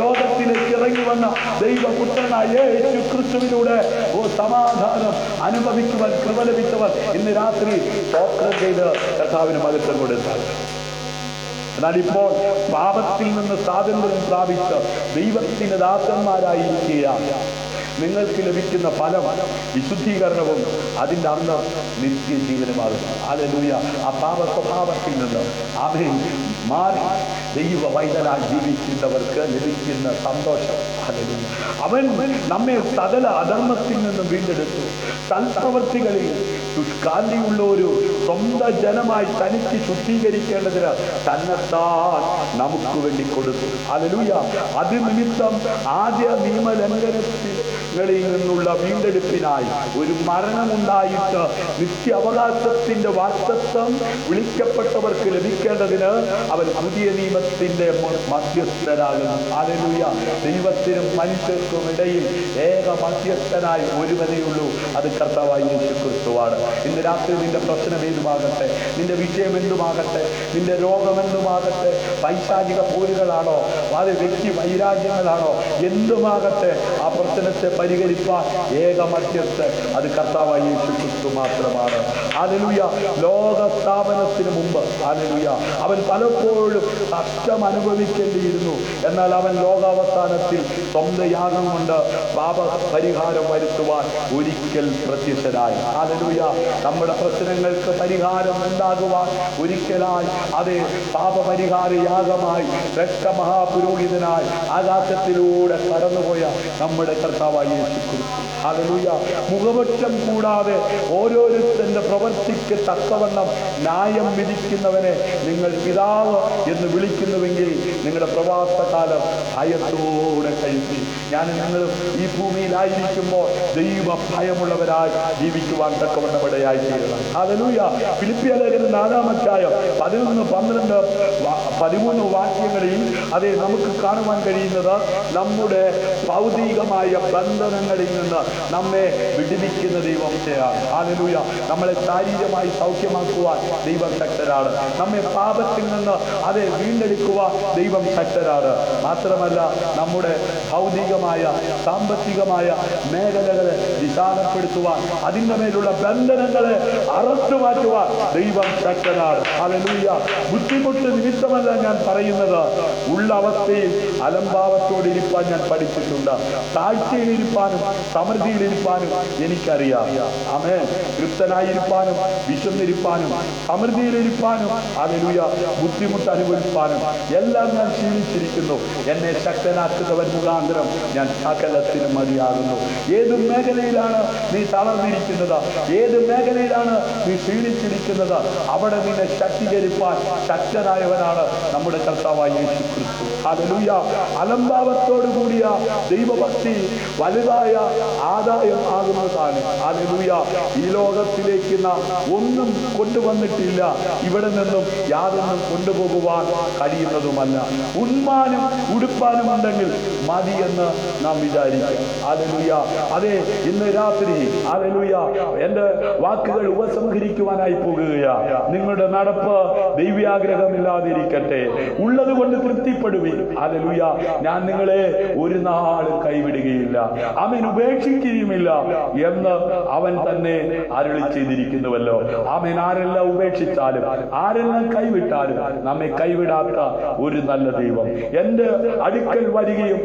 ലോകത്തിലേക്ക് ഇറങ്ങി വന്ന ദൈവപുത്രനായ യേശു ക്രിസ്തുവിലൂടെ സമാധാനം അനുഭവിക്കുവാൻ കൃപ ലഭിച്ചവർ ഇന്ന് രാത്രി സ്തോത്രം ചെയ്ത് കർത്താവിന് മഹത്വം കൊടുത്താൽ. എന്നാൽ ഇപ്പോൾ പാപത്തിൽ നിന്ന് സ്വാതന്ത്ര്യം പ്രാപിച്ച് ദൈവത്തിന്റെ ദാസന്മാരായിരിക്കുക നിങ്ങൾക്ക് ലഭിക്കുന്ന ഫലം വിശുദ്ധീകരണവും അതിൻ്റെ അന്ന് നിത്യജീവനമാകുന്നു. ഹല്ലേലൂയ. ആ പാപ സ്വഭാവത്തിൽ നിന്ന് ആമേൻ മാറി ദൈവ വൈതലായി ജീവിക്കുന്നവർക്ക് ലഭിക്കുന്ന സന്തോഷം. ഹല്ലേലൂയ. അവൻ നമ്മെ സകല അധർമ്മത്തിൽ നിന്നും വീണ്ടെടുത്തു. സൽപ്രവൃത്തികളിൽ ദുഷ്കാന്തിയുള്ള ഒരു സ്വന്തം ജനമായി തനിക്ക് ശുദ്ധീകരിക്കേണ്ടതിന് തന്നെത്താൻ നമുക്ക് വേണ്ടി കൊടുത്തു. ഹല്ലേലൂയ. അത് നിമിത്തം ആദ്യ നിയമലംഘനങ്ങളിൽ നിന്നുള്ള വീണ്ടെടുപ്പിനായി ഒരു മരണമുണ്ടായിട്ട് നിത്യ അവകാശത്തിന്റെ വാഗ്ദത്തം വിളിക്കപ്പെട്ടവർക്ക് ലഭിക്കേണ്ടതിന് അവൻ പുതിയ നിയമത്തിന്റെ മധ്യസ്ഥനാകുന്നു. ഹല്ലേലൂയ. ദൈവത്തിനും മനുഷ്യർക്കും ഇടയിൽ ഏക മധ്യസ്ഥനായി ഒരുവനെയുള്ളൂ, അത് കർത്താവായ യേശു ക്രിസ്തുവാണ്. ഇന്ന് രാത്രി നിന്റെ പ്രശ്നം ഏതുമാകട്ടെ, നിന്റെ വിഷയം എന്തുമാകട്ടെ, നിന്റെ രോഗം എന്തുമാകട്ടെ, പൈശാചിക പോരുകളാണോ, അത് വ്യക്തി വൈരാഗ്യങ്ങളാണോ, എന്തുമാകട്ടെ, ആ പ്രശ്നത്തെ പരിഹരിപ്പാൻ ഏക മധ്യസ്ഥൻ അത് കർത്താവായ യേശു ക്രിസ്തു മാത്രമാണ്. ഹല്ലേലൂയ. ലോക സ്ഥാപനത്തിന് മുമ്പ് ഹല്ലേലൂയ അവൻ പലപ്പോഴും കഷ്ടം അനുഭവിക്കേണ്ടിയിരുന്നു. എന്നാൽ അവൻ ലോകാവസാനത്തിൽ സ്വന്തം യാഗം കൊണ്ട് പാപ പരിഹാരം വരുത്തുവാൻ ഒരിക്കൽ പ്രത്യക്ഷനായി. ഹല്ലേലൂയ. നമ്മുടെ പ്രശ്നങ്ങൾക്ക് പരിഹാരം ഉണ്ടാകുവാൻ ഒരിക്കലായി അതേ പാപപരിഹാര യാഗമായി രക്തമഹാപുരോഹിതനായി ആകാശത്തിലൂടെ കടന്നുപോയ നമ്മുടെ കർത്താവായ യേശു ക്രിസ്തു. ഹല്ലേലൂയ. മുഖപക്ഷം കൂടാതെ ഓരോരുത്തരുടെ പ്രവൃത്തിക്ക് തക്കവണ്ണം ന്യായം വിധിക്കുന്നവനെ നിങ്ങൾ പിതാവ് എന്ന് വിളിക്കുന്നുവെങ്കിൽ നിങ്ങളുടെ പ്രവാസകാലം ഭയത്തോടെ കഴിച്ചു. ഞാൻ നിങ്ങൾ ഈ ഭൂമിയിലായിരിക്കുമ്പോൾ ദൈവ ഭയമുള്ളവരായി ജീവിക്കുവാൻ തക്കവണ്ണം ഇടയായി തീരണം. ഹല്ലേലൂയ. ഫിലിപ്പിയ ലേഖനം 4-ാം അധ്യായം 11, 12, 13 വാക്യങ്ങളിൽ അതേ നമുക്ക് കാണുവാൻ കഴിയുന്നത് നമ്മുടെ ഭൗതികമായ ബന്ധനങ്ങളിൽ നിന്ന് നമ്മെ വിടുവിക്കുന്ന ദൈവത്തെയാണ്. ഹല്ലേലൂയ. നമ്മളെ ശാരീരികമായി സൗഖ്യമാക്കുവാൻ ദൈവം ശക്തരാണ്. നമ്മെ പാപത്തിൽ നിന്ന് അതേ വീണ്ടെടുക്കുവാൻ ദൈവം ശക്തരാണ്. മാത്രമല്ല നമ്മുടെ ഭൗതികമായ സാമ്പത്തികമായ മേഖലകളെ വിശാലപ്പെടുത്തുവാൻ അതിൻ്റെ മേലുള്ള ബന്ധനങ്ങളെ അറുത്തു മാറ്റുവാൻ ദൈവം ശക്തനാണ്. ഹല്ലേലൂയ. ബുദ്ധിമുട്ട് നിമിത്തമല്ല ഞാൻ പറയുന്നത്, ഉള്ള അവസ്ഥയിൽ അലംഭാവത്തോടെ ഇരിപ്പാൻ ഞാൻ പഠിച്ചിട്ടുണ്ട്. താഴ്ചയിലിരിപ്പാനും സമൃദ്ധിയിലിരിപ്പാനും എനിക്കറിയാം. ആമേൻ. തൃപ്തനായിരിക്കാനും വിശന്നിരിപ്പാനും സമൃദ്ധിയിലിരിപ്പാനും ഹല്ലേലൂയ ബുദ്ധിമുട്ട് അനുഭവിപ്പാനും എല്ലാം ഞാൻ ശീലിച്ചിരിക്കുന്നു. എന്നെ ശക്തനാക്കുന്നവൻ മുഖാന്തരം ഞാൻ സകലത്തിനും മതിയാകുന്നു. ഏത് മേഖലയിലാണ് നീ തളർന്നിരിക്കുന്നത്, ഏത് മേഖലയിലാണ് നീ ക്ഷീണിച്ചിരിക്കുന്നത്, അവിടെ നിന്നെ ശക്തീകരിപ്പാൻ ശക്തനായവനാണ് നമ്മുടെ കർത്താവായ യേശു ക്രിസ്തു. ഹല്ലേലൂയ. അലംഭാവത്തോടു കൂടിയ ദൈവഭക്തി വലുതായ ആദായം ആകുന്നതാണ്. ഹല്ലേലൂയ. ഈ ലോകത്തിലേക്ക് നാം ഒന്നും കൊണ്ടുവന്നിട്ടില്ല, ഇവിടെ നിന്നും യാതൊന്നും കൊണ്ടുപോകുവാൻ കഴിയുന്നതുമല്ല. ഉണ്മാനും ഉടുപ്പാനും ഉണ്ടെങ്കിൽ മതി എന്ന് നാം വിചാരിക്കുക. ഹല്ലേലൂയ. അതെ, ഇന്ന് രാത്രി ഹല്ലേലൂയ എന്റെ വാക്കുകൾ ഉപസംഹരിക്കുവാനായി പോകുകയാ. നിങ്ങളുടെ നടപ്പ് ദൈവ്യാഗ്രഹമില്ലാതിരിക്കട്ടെ, ഉള്ളത് കൊണ്ട് തൃപ്തിപ്പെടുവിൻ. ഹല്ലേലൂയ. ഞാൻ നിങ്ങളെ ഒരു നാളും കൈവിടുകയില്ല, അവൻ ഉപേക്ഷിക്കുകയുമില്ല എന്ന് അവൻ തന്നെ അരുളി ചെയ്തിരിക്കുന്നുവല്ലോ. ആമേൻ. ആരെല്ലാം ഉപേക്ഷിച്ചാലും ആരെല്ലാം കൈവിട്ടാലും നമ്മെ കൈവിടാത്ത ഒരു നല്ല ദൈവം എന്റെ അടുക്കൽ വരികയും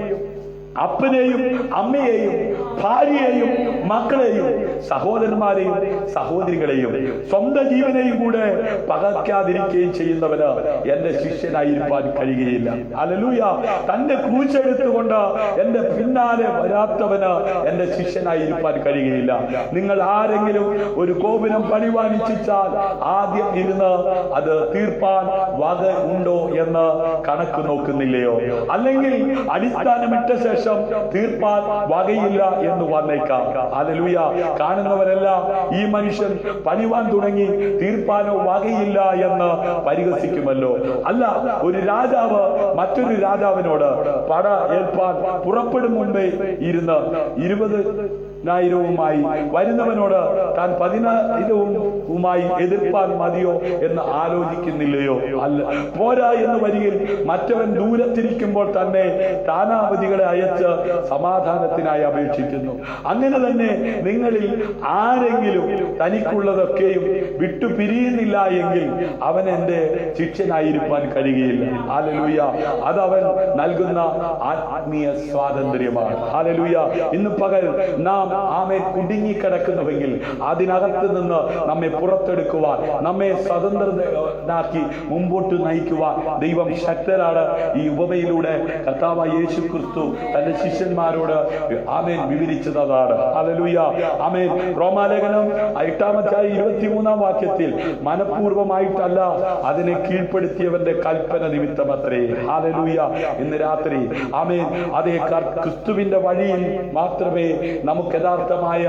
അപ്പനെയും അമ്മയെയും ഭാര്യയെയും മക്കളെയും സഹോദരന്മാരെയും സഹോദരികളെയും സ്വന്തം ജീവനെയും കൂടെ പകയ്ക്കാതിരിക്കുകയും ചെയ്യുന്നവന് എന്റെ ശിഷ്യനായിരിക്കാൻ കഴിയുകയില്ല. ഹല്ലേലൂയ. തന്റെ ക്രൂശെടുത്തുകൊണ്ട് എന്റെ പിന്നാലെ വരാത്തവന് എന്റെ ശിഷ്യനായിരിക്കാൻ കഴിയുകയില്ല. നിങ്ങൾ ആരെങ്കിലും ഒരു ഗോപുരം പണിവാൻ ഇച്ഛിച്ചാൽ ആദ്യം ഇരുന്ന് അത് തീർപ്പാൻ വക ഉണ്ടോ എന്ന് കണക്ക് നോക്കുന്നില്ലയോ? അല്ലെങ്കിൽ അടിസ്ഥാനമിട്ട ശേഷം തീർപ്പാൻ വകയില്ല എന്ന് വന്നേക്കാം. ഹല്ലേലൂയ. കാണുന്നവരെല്ലാം ഈ മനുഷ്യൻ പണിവാൻ തുടങ്ങി, തീർപ്പാനോ വകയില്ല എന്ന് പരിഹസിക്കുമല്ലോ. അല്ല, ഒരു രാജാവ് മറ്റൊരു രാജാവിനോട് പട ഏൽപ്പാൻ പുറപ്പെടും മുൻപേ ഇരുന്ന് 20,000 വരുന്നവനോട് താൻ 10,000 എതിർപ്പാൻ മതിയോ എന്ന് ആലോചിക്കുന്നില്ലയോ? അല്ല, പോരാ എന്ന് വരികിൽ മറ്റവൻ ദൂരത്തിരിക്കുമ്പോൾ തന്നെ സ്ഥാനാപതികളെ അയച്ച് സമാധാനത്തിനായി അപേക്ഷിക്കുന്നു. അങ്ങനെ തന്നെ നിങ്ങളിൽ ആരെങ്കിലും തനിക്കുള്ളതൊക്കെയും വിട്ടുപിരിയുന്നില്ല എങ്കിൽ അവൻ എന്റെ ശിഷ്യനായിരിക്കാൻ കഴിയുകയില്ല. ഹല്ലേലൂയ. അതവൻ നൽകുന്ന ആത്മീയ സ്വാതന്ത്ര്യമാണ്. ഹല്ലേലൂയ. ഇന്ന് പകൽ നാം ആമേൻ കുടുങ്ങിക്കിടക്കുന്നുവെങ്കിൽ അതിനകത്ത് നിന്ന് നമ്മെ പുറത്തെടുക്കുവാൻ, നമ്മെ സ്വതന്ത്രനാക്കി മുമ്പോട്ട് നയിക്കുവാൻ ദൈവം ശക്തരാണ്. ഈ ഉപമയിലൂടെ കർത്താവായ യേശു ക്രിസ്തു തന്റെ ശിഷ്യന്മാരോട് ആമേൻ വിവരിച്ചതാണ്. ഹല്ലേലൂയ. ആമേൻ. റോമാലേഖനം 8:23 മനഃപൂർവമായിട്ടല്ല, അതിനെ കീഴ്പ്പെടുത്തിയവന്റെ കൽപ്പന നിമിത്തം അത്രേ. ഹല്ലേലൂയ. ഇന്ന് രാത്രി ആമേൻ അതേ ക്രിസ്തുവിന്റെ വഴിയിൽ മാത്രമേ നമുക്ക് യഥാർത്ഥമായ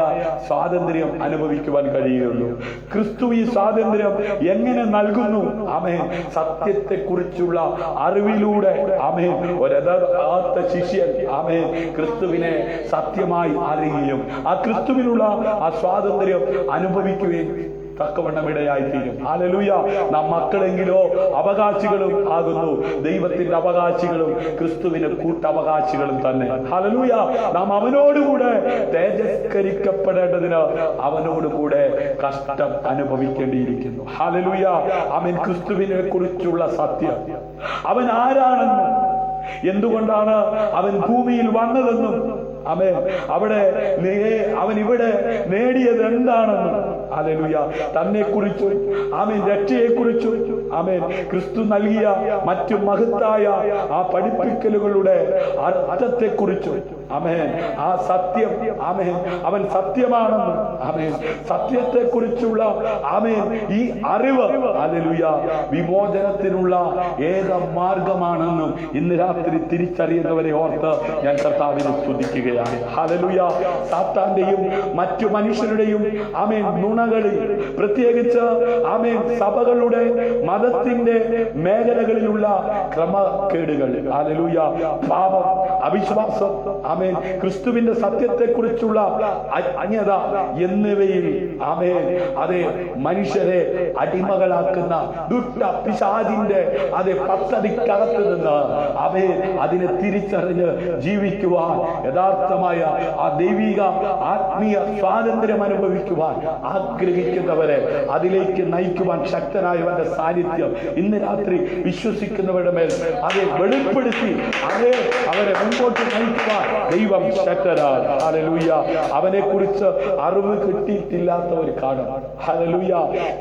സ്വാതന്ത്ര്യം അനുഭവിക്കുവാൻ കഴിയുകയുള്ളൂ. ക്രിസ്തു ഈ സ്വാതന്ത്ര്യം എങ്ങനെ നൽകുന്നു? ആമേൻ. സത്യത്തെ കുറിച്ചുള്ള അറിവിലൂടെ. ആമേൻ. ഒരു യഥാർത്ഥ ശിഷ്യൻ ആമേൻ ക്രിസ്തുവിനെ സത്യമായി അറിയുകയും ആ ക്രിസ്തുവിനുള്ള ആ സ്വാതന്ത്ര്യം അനുഭവിക്കുകയും തക്കവണ്ണം ഇടയായിത്തീരും. ഹല്ലേലൂയ. നാം മക്കളെങ്കിലോ അവകാശികളും ആകുന്നു. ദൈവത്തിന്റെ അവകാശികളും ക്രിസ്തുവിന് കൂട്ടവകാശികളും തന്നെ. ഹല്ലേലൂയ. നാം അവനോടുകൂടെ തേജസ്കരിക്കപ്പെടേണ്ടതിന് അവനോടുകൂടെ കഷ്ടം അനുഭവിക്കേണ്ടിയിരിക്കുന്നു. ഹല്ലേലൂയ. ആമേൻ. ക്രിസ്തുവിനെ കുറിച്ചുള്ള സത്യം, അവൻ ആരാണെന്നും എന്തുകൊണ്ടാണ് അവൻ ഭൂമിയിൽ വന്നതെന്നും ആമേൻ അവൻ ഇവിടെ നേടിയത് എന്താണെന്നും ഹല്ലേലൂയ തന്നെ കുറിച്ചും ആമേൻ രക്ഷയെക്കുറിച്ചും ആമേൻ ക്രിസ്തു നൽകിയ മറ്റു മഹത്തായ ആ പഠിപ്പിക്കലുകളുടെ അർത്ഥത്തെക്കുറിച്ചും ആമേൻ ആ സത്യം ആമേൻ അവൻ സത്യമാണെന്നും ആമേൻ സത്യത്തെക്കുറിച്ചുള്ള ആമേൻ ഈ അറിവ് ഹല്ലേലൂയ വിമോചനത്തിനുള്ള ഏക മാർഗമാണെന്നും ഇന്ന് രാത്രി തിരിച്ചറിയുന്നവരെ ഓർത്ത് ഞാൻ കർത്താവിനെ സ്തുതിക്കുകയാണ്. ഹല്ലേലൂയ. സാത്താന്റെയും മറ്റു മനുഷ്യരുടെയും ആമേൻ നുണകളിൽ, പ്രത്യേകിച്ച് ആമേൻ സഭകളുടെ മതത്തിന്റെ മേഖലകളിലുള്ള ക്രമക്കേടുകൾ, ഹല്ലേലൂയ, പാപം, അവിശ്വാസം, ആമേൻ ക്രിസ്തുവിന്റെ സത്യത്തെക്കുറിച്ചുള്ള അജ്ഞത എന്നിവയിൽ ആമേൻ അതേ മനുഷ്യരെ അടിമകളാക്കുന്ന ദുഷ്ട പിശാചിന്റെ അതേ പദ്ധതിക്കകത്ത് നിന്ന് ആമേൻ അതിനെ തിരിച്ചറിഞ്ഞ് ജീവിക്കുവാൻ, യഥാർത്ഥമായ ആ ദൈവിക ആത്മീയ സ്വാതന്ത്ര്യം അനുഭവിക്കുവാൻ ആഗ്രഹിക്കുന്നവരെ അതിലേക്ക് നയിക്കുവാൻ ശക്തനായവന്റെ സാന്നിധ്യം സാന്നിധ്യം ഇന്ന് രാത്രി വിശ്വസിക്കുന്നവരുടെ മേൽ അതെ വെളിപ്പെടുത്തി അതെ അവരെ മുമ്പോട്ട് നയിക്കുവാൻ ദൈവം ശക്തനാണ്. ഹല്ലേലൂയ. അവനെ കുറിച്ച് അറിവ് കിട്ടിയിട്ടില്ലാത്തവർ കാണും. ഹല്ലേലൂയ.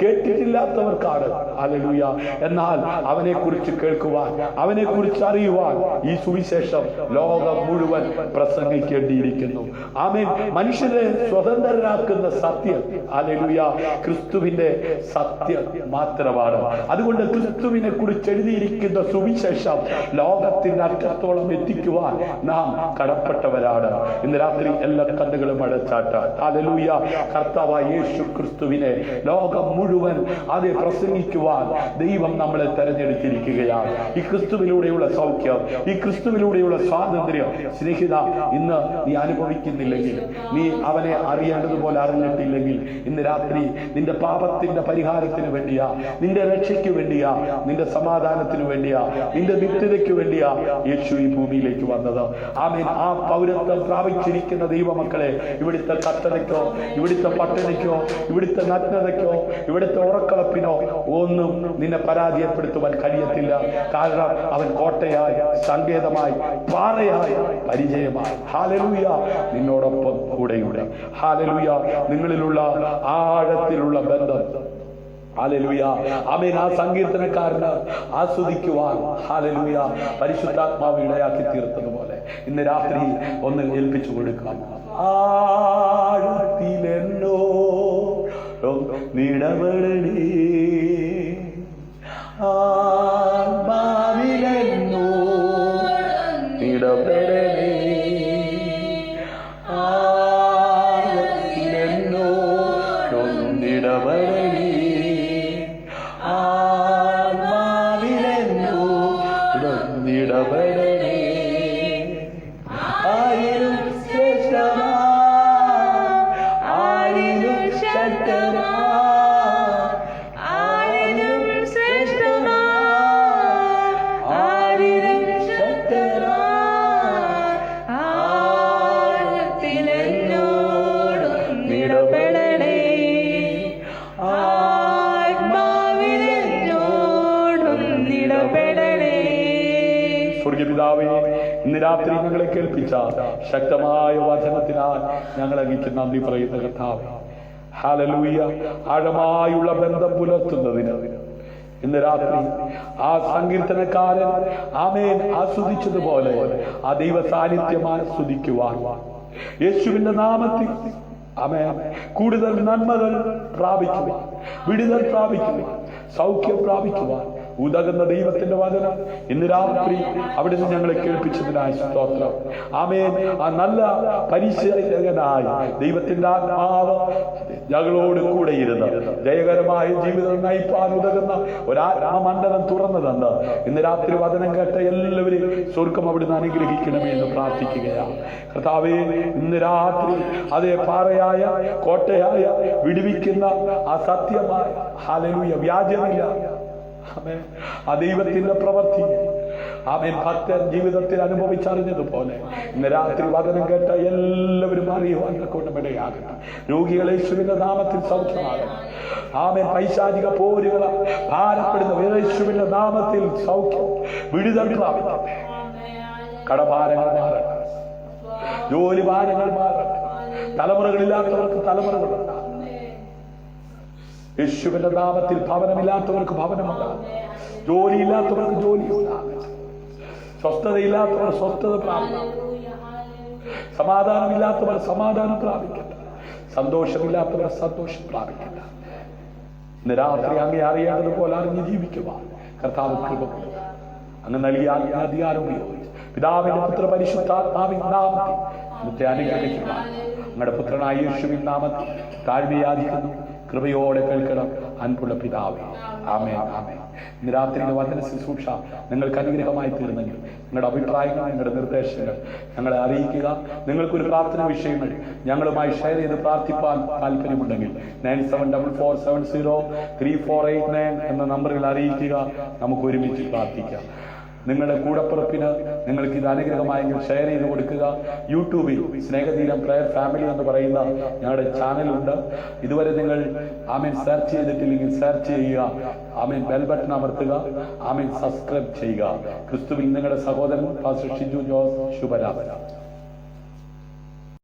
കേട്ടിട്ടില്ലാത്തവർ കാണും. ഹല്ലേലൂയ. എന്നാൽ അവനെ കുറിച്ച് കേൾക്കുവാൻ, അവനെ കുറിച്ച് അറിയുവാൻ ഈ സുവിശേഷം ലോകം മുഴുവൻ പ്രസംഗിക്കേണ്ടിയിരിക്കുന്നു. ആമേൻ. മനുഷ്യരെ സ്വതന്ത്രരാക്കുന്ന സത്യം ഹല്ലേലൂയ ക്രിസ്തുവിന്റെ സത്യം മാത്രമാണ്. അതുകൊണ്ട് ക്രിസ്തുവിനെ കുറിച്ച് എഴുതിയിരിക്കുന്ന സുവിശേഷം ലോകത്തിന്റെ അറ്റത്തോളം എത്തിക്കുവാൻ നാം കടപ്പെട്ടവരാണ്. ഇന്ന് രാത്രി എല്ലാ കണ്ണുകളും അടച്ചാട്ട് ഹല്ലേലൂയ കർത്താവായ യേശു ക്രിസ്തുവിനെ ലോകം മുഴുവൻ അത് പ്രസംഗിക്കുവാൻ ദൈവം നമ്മളെ തെരഞ്ഞെടുത്തിരിക്കുകയാണ്. ഈ ക്രിസ്തുവിലൂടെയുള്ള സൗഖ്യം, ഈ ക്രിസ്തുവിലൂടെയുള്ള സ്വാതന്ത്ര്യം സ്നേഹിത ഇന്ന് നീ അനുഭവിക്കുന്നില്ലെങ്കിൽ, നീ അവനെ അറിയേണ്ടതുപോലെ അറിഞ്ഞിട്ടില്ലെങ്കിൽ, ഇന്ന് രാത്രി നിന്റെ പാപത്തിന്റെ പരിഹാരത്തിന് വേണ്ടിയാ, നിന്റെ രക്ഷയ്ക്ക് വേണ്ടിയാ, നിന്റെ സമാധാനത്തിന് വേണ്ടിയാ, നിന്റെ നിത്യതയ്ക്ക് വേണ്ടിയാ യേശു ഈ ഭൂമിയിലേക്ക് വന്നത്. ആമേൻ. ആ പൗരത്വം പ്രാപിച്ചിരിക്കുന്ന ദൈവമക്കളെ ഇവിടുത്തെ കട്ടതയ്ക്കോ, ഇവിടുത്തെ പട്ടിണിക്കോ, ഇവിടുത്തെ നഗ്നതയ്ക്കോ, ഇവിടുത്തെ ഉറക്കളപ്പിനോ ഒന്നും നിന്നെ പരാജയപ്പെടുത്തുവാൻ കഴിയത്തില്ല. കാരണം അവൻ കോട്ടയായി, സങ്കേതമായി, പാറയായി, പരിചയമായി ഹല്ലേലൂയ നിന്നോടൊപ്പം കൂടെയുണ്ട്. ഹല്ലേലൂയ. നിങ്ങളിലുള്ള ആഴത്തിലുള്ള ബന്ധം ഹല്ലേലൂയ ആമേൻ ആ സങ്കീർത്തനക്കാരന് ആസ്വദിക്കുവാൻ ഹല്ലേലൂയ പരിശുദ്ധാത്മാവ് ഇടയാക്കി തീർത്തതുപോലെ ഇന്ന് രാത്രി ഒന്ന് ഏൽപ്പിച്ചു കൊടുക്കാം. ആഴത്തിലെന്നോ നിടപെടണേ, ആത്മാവിലെന്നോ നിടപെടണേ, ആഴത്തിലെന്നോ നിടപെടണേ, ആത്മാവിലെന്നോ നിടപെടണേ. ആയിരം ശ്രേഷ്ഠമാ, ആയിരം ശക്തനാ, ആയിരം ശ്രേഷ്ഠമാ, ആയിരം ശക്തനാ, ആഴത്തിലെന്നോടും നിടപെടണേ, ആത്മാവിലെന്നോടും നിടപെടണേ. സ്വർഗ്ഗപിതാവേ, ഇന്ന് രാത്രി ഞങ്ങളെ കേൾപ്പിച്ച ശക്തമായ വചനത്തിനാൽ ഞങ്ങൾ അങ്ങേക്ക് നന്ദി പറയുന്ന കർത്താവേ. ഹല്ലേലൂയ. ആഴമായുള്ള ബന്ധം പുലർത്തുന്നതിന് ഇന്ന് രാത്രി ആ സങ്കീർത്തനക്കാരൻ ആമേൻ ആസ്വദിച്ചതുപോലെ ആ ദൈവ സാന്നിധ്യം ആസ്വദിക്കുവാൻ യേശുവിന്റെ നാമത്തിൽ ആമേൻ കൂടുതൽ നന്മകൾ പ്രാപിക്കുവാൻ, വിടുതൽ പ്രാപിക്കുവാൻ, സൗഖ്യം പ്രാപിക്കുവാൻ ഉതകുന്ന ദൈവത്തിന്റെ വചനം ഇന്ന് രാത്രി അവിടുന്ന് ഞങ്ങളെ കേൾപ്പിച്ചതിനായി സ്തോത്രം. ആമേൻ. ആ നല്ല പരിശീലകനായി ദൈവത്തിന്റെ ആത്മാവ് ഞങ്ങളോട് കൂടെ ഇരുന്ന് ജയകരമായ ജീവിതം നയിപ്പാൻ ഉതകുന്ന ഒരാത്മമണ്ഡലം തുറന്നതെന്ന് ഇന്ന് രാത്രി വചനം കേട്ട എല്ലാവരെയും സ്വർഗം അവിടുന്ന് അനുഗ്രഹിക്കണമേ എന്ന് പ്രാർത്ഥിക്കുകയാണ്. കർത്താവേ, ഇന്ന് രാത്രി അതേ പാറയായ, കോട്ടയായ, വിടുവിക്കുന്ന ആ സത്യമായ ഹല്ലേലൂയ വ്യാജമില്ല ആ ദൈവത്തിന്റെ പ്രവൃത്തി ആമേൻ ഭക്തൻ ജീവിതത്തിൽ അനുഭവിച്ചറിഞ്ഞതുപോലെ ഇന്ന് രാത്രി വചനം കേട്ട എല്ലാവരും അറിയുവാൻ കൊണ്ടുമിടയാകണം. രോഗികളെ യേശുവിന്റെ നാമത്തിൽ സൗഖ്യമാകണം. ആമേൻ. പൈശാചിക പോരുകൾ ഭാരപ്പെടുന്ന യേശുവിന്റെ നാമത്തിൽ സൗഖ്യം, വിടുതൽ പ്രാപിക്കട്ടെ. കടഭാരങ്ങൾ മാറട്ടെ, ജോലി ഭാരങ്ങൾ മാറട്ടെ, തലമുറകളില്ലാത്തവർക്ക് തലമുറകളുണ്ടാകും. യേശുവിന്റെ നാമത്തിൽ ഭവനമില്ലാത്തവർക്ക് ഭവനമുണ്ടാകും, ജോലിയില്ലാത്തവർക്ക് ജോലി ഉണ്ടാകട്ടെ, സ്വസ്ഥതയില്ലാത്തവർ സ്വസ്ഥത പ്രാപിക്കട്ടെ, സമാധാനമില്ലാത്തവർ സമാധാനം പ്രാപിക്കട്ടെ, സന്തോഷമില്ലാത്തവർ സന്തോഷം പ്രാപിക്കട്ടെ. ഇന്ന് രാത്രി അങ്ങേ അറിയേണ്ടതുപോലെ അറിഞ്ഞ് ജീവിക്കുവാൻ കർത്താവ് കൃപ കൊടുക്കുക. അങ്ങ് നൽകിയ അധികാരം ഉപയോഗിച്ച് പിതാവിന്റെ പുത്ര പരിശുദ്ധാത്മാവിൻ നാമത്തിൽ ഇന്നത്തെ അനുഗ്രഹിക്കുവാൻ അങ്ങയുടെ പുത്രനായ യേശുവിൻ നാമത്തിൽ താഴ്മയാചിക്കുന്നു. കൃപയോടെ കേൾക്കണം അൻപുള്ള പിതാവേ. ആമേൻ, ആമേൻ. ഇന്ന് രാത്രി വചന ശുശ്രൂഷ നിങ്ങൾക്ക് അനുഗ്രഹമായി തീർന്നെങ്കിൽ നിങ്ങളുടെ അഭിപ്രായങ്ങൾ, നിങ്ങളുടെ നിർദ്ദേശങ്ങൾ ഞങ്ങളെ അറിയിക്കുക. നിങ്ങൾക്കൊരു പ്രാർത്ഥന വിഷയങ്ങൾ ഞങ്ങളുമായി ഷെയർ ചെയ്ത് പ്രാർത്ഥിപ്പാൻ താല്പര്യമുണ്ടെങ്കിൽ 9744703489 എന്ന നമ്പറിൽ അറിയിക്കുക. നമുക്ക് ഒരുമിച്ച് പ്രാർത്ഥിക്കാം. നിങ്ങളുടെ കൂടപ്പുറപ്പിന് നിങ്ങൾക്ക് ഇത് അനുഗ്രഹമായെങ്കിൽ ഷെയർ ചെയ്ത് കൊടുക്കുക. യൂട്യൂബിൽ സ്നേഹതീരം പ്രയർ ഫാമിലി എന്ന് പറയുന്ന ഞങ്ങളുടെ ചാനലുണ്ട്. ഇതുവരെ നിങ്ങൾ ആമേൻ സെർച്ച് ചെയ്തിട്ടില്ലെങ്കിൽ സെർച്ച് ചെയ്യുക. ആമേൻ ബെൽ ബട്ടൺ അമർത്തുക. ആമേൻ സബ്സ്ക്രൈബ് ചെയ്യുക. ക്രിസ്തുവിൽ നിങ്ങളുടെ സഹോദരൻ പാസ്റ്റർ ഷിജു ജോസ് ശുഭരാമന.